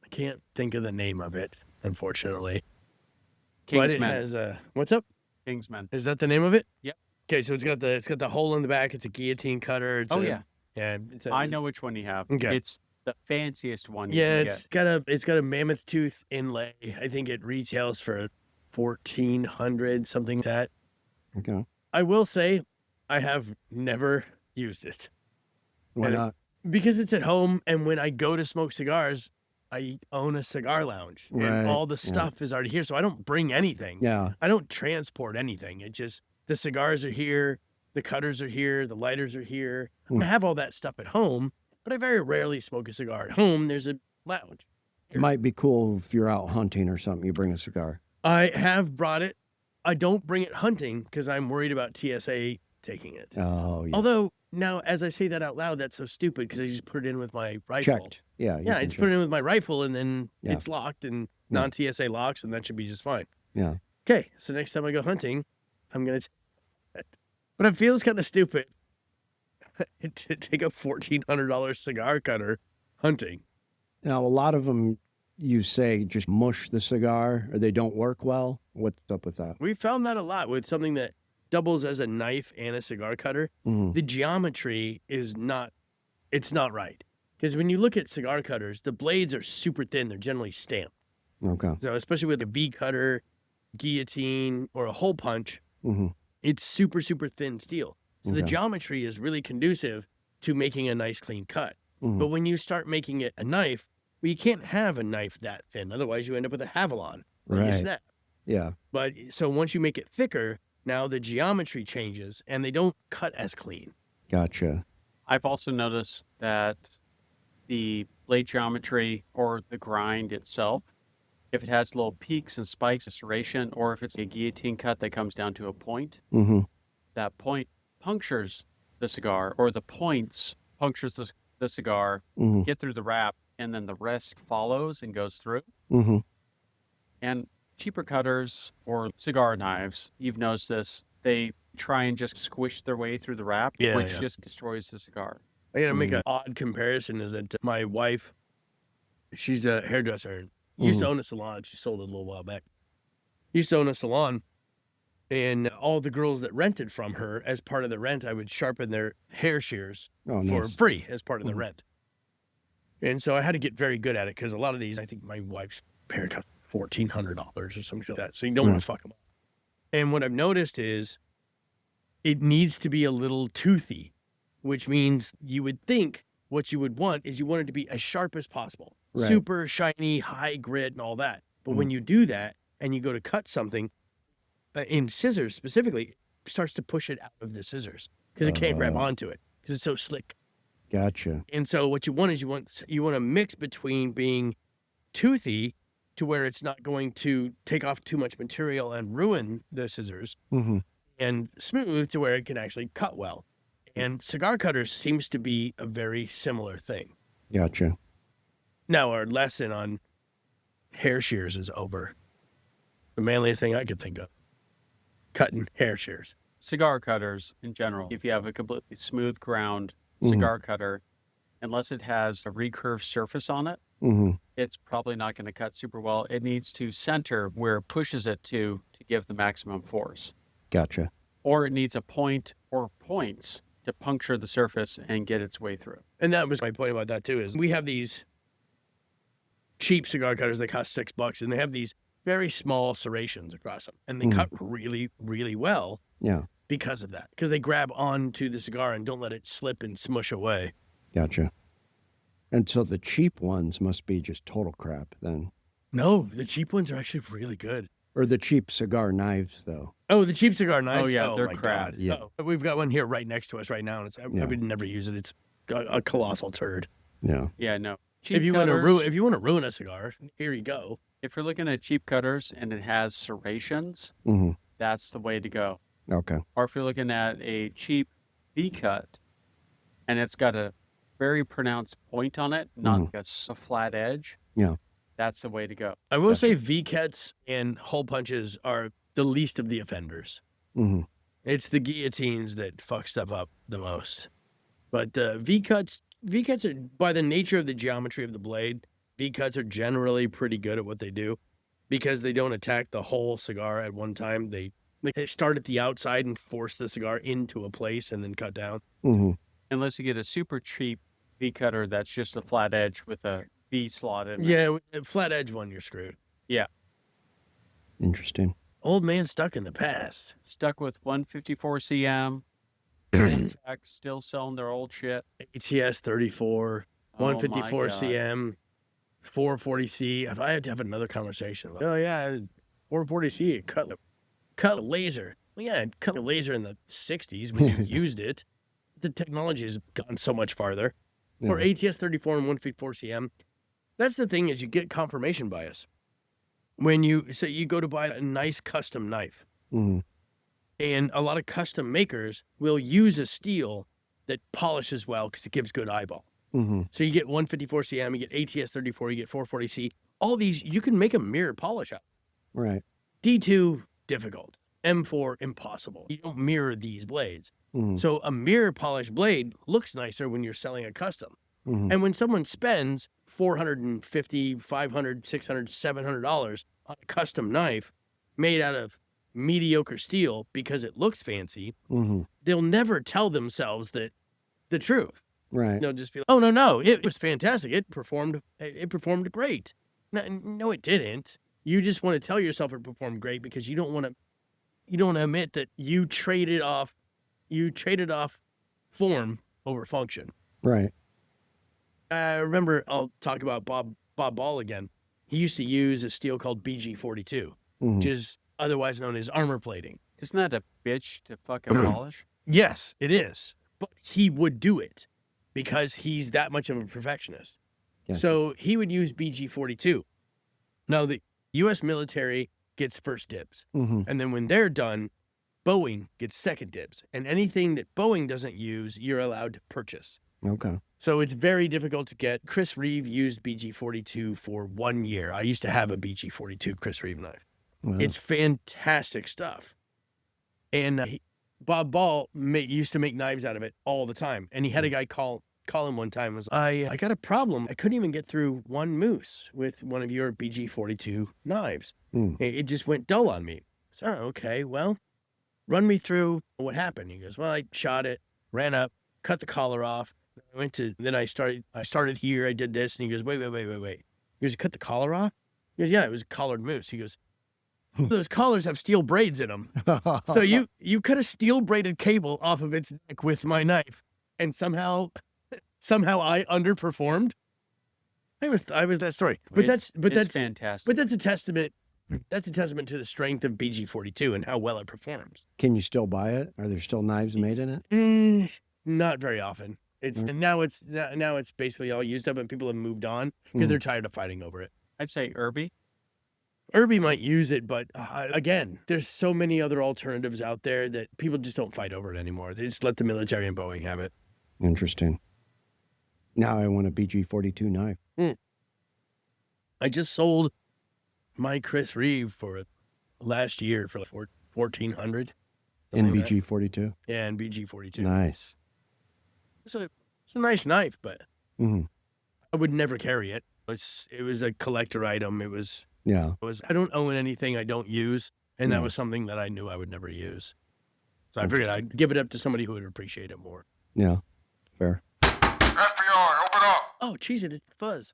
I can't think of the name of it, unfortunately. But it Kingsman. has what's up? Kingsman. Is that the name of it? Yep. Okay, so it's got the hole in the back. It's a guillotine cutter. It's Oh, a- yeah. yeah. It's a, I know which one you have. Okay. It's the fanciest one you Yeah, can it's got a mammoth tooth inlay. I think it retails for $1,400, something like that. Okay. I will say, I have never used it Why And it- not? because it's at home, and when I go to smoke cigars, I own a cigar lounge, Right, and all the yeah. stuff is already here, so I don't bring anything. Yeah. I don't transport anything. It just the cigars are here. The cutters are here. The lighters are here. Hmm. I have all that stuff at home, but I very rarely smoke a cigar at home. There's a lounge. It might be cool if you're out hunting or something, you bring a cigar. I have brought it. I don't bring it hunting because I'm worried about TSA taking it. Oh, yeah. Although, now, as I say that out loud, that's so stupid because I just put it in with my rifle. Checked. Yeah. Yeah, I just put it in with my rifle and then Yeah. it's locked and Yeah. non-TSA locks and that should be just fine. Yeah. Okay, so next time I go hunting, I'm going to... But it feels kind of stupid to take a $1,400 cigar cutter hunting. Now, a lot of them, you say, just mush the cigar or they don't work well. What's up with that? We found that a lot with something that doubles as a knife and a cigar cutter. Mhm. The geometry is not... It's not right. Because when you look at cigar cutters, the blades are super thin. They're generally stamped. Okay. So especially with a V cutter, guillotine, or a hole punch, Hmm. it's super, super thin steel. So the Okay. geometry is really conducive to making a nice clean cut. Mhm. But when you start making it a knife, well, you can't have a knife that thin. Otherwise, you end up with a Havilon or you Right. snap. Yeah. But so once you make it thicker, now the geometry changes and they don't cut as clean. Gotcha. I've also noticed that the blade geometry or the grind itself, if it has little peaks and spikes, a serration, or if it's a guillotine cut that comes down to a point, Hmm. that point punctures the cigar, or the points punctures the cigar, Hmm. get through the wrap, and then the rest follows and goes through. Hmm. And cheaper cutters or cigar knives, you've noticed this, they try and just squish their way through the wrap, Yeah, which yeah. just destroys the cigar. I gotta make an odd comparison is that my wife, she's a hairdresser, used to own a salon. She sold it a little while back. Used to own a salon, and all the girls that rented from her, as part of the rent, I would sharpen their hair shears Oh, for nice. free as part of the Mhm. rent. And so I had to get very good at it because a lot of these, I think my wife's pair cost $1,400 or something like that. So you don't want to fuck them up. And what I've noticed is it needs to be a little toothy, which means you would think what you would want is you want it to be as sharp as possible. Right. Super shiny, high grit and all that. But when you do that and you go to cut something in scissors specifically, it starts to push it out of the scissors because it can't grab onto it because it's so slick. Gotcha. And so what you want is you want a mix between being toothy to where it's not going to take off too much material and ruin the scissors, Hmm. and smooth to where it can actually cut well. And cigar cutters seems to be a very similar thing. Gotcha. Now our lesson on hair shears is over. The manliest thing I could think of. Cutting hair shears. Cigar cutters in general, if you have a completely smooth ground cigar cutter, unless it has a recurved surface on it, Hmm. it's probably not going to cut super well. It needs to center where it pushes it to give the maximum force. Gotcha. Or it needs a point or points to puncture the surface and get its way through. And that was my point about that too, is we have these cheap cigar cutters that cost $6 and they have these very small serrations across them. And they cut really, really well Yeah. because of that. Because they grab onto the cigar and don't let it slip and smush away. Gotcha. And so the cheap ones must be just total crap then. No, the cheap ones are actually really good. Or the cheap cigar knives, though. Oh, the cheap cigar knives? yeah, they're my crap. God. Yeah. Oh, we've got one here right next to us right now, and it's, I would never use it. It's a colossal turd. Yeah. Yeah, no. Cheap If you want to ruin a cigar, here you go. if you're looking at cheap cutters and it has serrations, Hmm. that's the way to go. Okay. Or if you're looking at a cheap V cut and it's got a very pronounced point on it, not like a flat edge, Yeah. that's the way to go. I will say V-cuts and hole punches are the least of the offenders. Hmm. It's the guillotines that fuck stuff up the most. But the V-cuts are, by the nature of the geometry of the blade, V-cuts are generally pretty good at what they do because they don't attack the whole cigar at one time. They start at the outside and force the cigar into a place and then cut down. Hmm. Unless you get a super cheap V cutter that's just a flat edge with a V slot in it. Yeah, with the flat edge one, you're screwed. Yeah. Interesting. Old man stuck in the past. Stuck with 154 CM. Still selling their old shit. ATS 34, Oh my 154 God. CM, 440C. If I had to have another conversation, oh yeah, 440C, cut laser. Well, yeah, it cut a laser in the 60s when you used it. The technology has gone so much farther. Yeah. Or ATS 34 and 154 CM. That's the thing, is you get confirmation bias. When you go to buy a nice custom knife, Mhm. and a lot of custom makers will use a steel that polishes well because it gives good eyeball. Mhm. So you get 154 CM, you get ATS 34, you get 440C. All these, you can make a mirror polish out. Right. D2, difficult. M4, impossible. You don't mirror these blades. Mhm. So a mirror polished blade looks nicer when you're selling a custom. Mhm. And when someone spends $450, $500, $600, $700 on a custom knife made out of mediocre steel because it looks fancy, Mhm. they'll never tell themselves that the truth. Right. They'll just be like, "Oh no, it was fantastic. It performed great." No, it didn't. You just want to tell yourself it performed great because you don't want to admit that you traded off form over function. Right. I remember, I'll talk about Bob Ball again. He used to use a steel called BG42, Mhm. which is otherwise known as armor plating. Isn't that a bitch to fucking polish? Yes, it is. But he would do it because he's that much of a perfectionist. Gotcha. So he would use BG42. Now, the U.S. military gets first dibs. Mhm. And then when they're done, Boeing gets second dibs. And anything that Boeing doesn't use, you're allowed to purchase. Okay. So it's very difficult to get. Chris Reeve used BG42 for 1 year. I used to have a BG42 Chris Reeve knife. Wow. It's fantastic stuff. And Bob Ball used to make knives out of it all the time. And he had a guy call him one time and was, I got a problem. I couldn't even get through one moose with one of your BG42 knives. Mm. It just went dull on me. So, okay, well, run me through what happened. He goes, well, I shot it, ran up, cut the collar off. Then I started here, I did this. And he goes, wait. He goes, you cut the collar off? He goes, yeah, it was a collared moose. He goes, those collars have steel braids in them. So you cut a steel braided cable off of its neck with my knife, and somehow I underperformed. I was that story. But that's fantastic. But that's a testament. That's a testament to the strength of BG42 and how well it performs. Can you still buy it? Are there still knives made in it? Not very often. And now it's basically all used up, and people have moved on because they're tired of fighting over it. I'd say Irby. Irby might use it, but again, there's so many other alternatives out there that people just don't fight over it anymore. They just let the military and Boeing have it. Interesting. Now I want a BG42 knife. I just sold my Chris Reeve for last year for like $1,400. In BG42? Yeah, and BG42. Nice. It's a nice knife, but Mhm. I would never carry it. It was a collector item. Yeah. I don't own anything I don't use, and that Yeah. was something that I knew I would never use. So I figured I'd give it up to somebody who would appreciate it more. Yeah. Fair. FBI, open up! Oh, geez, it fuzz.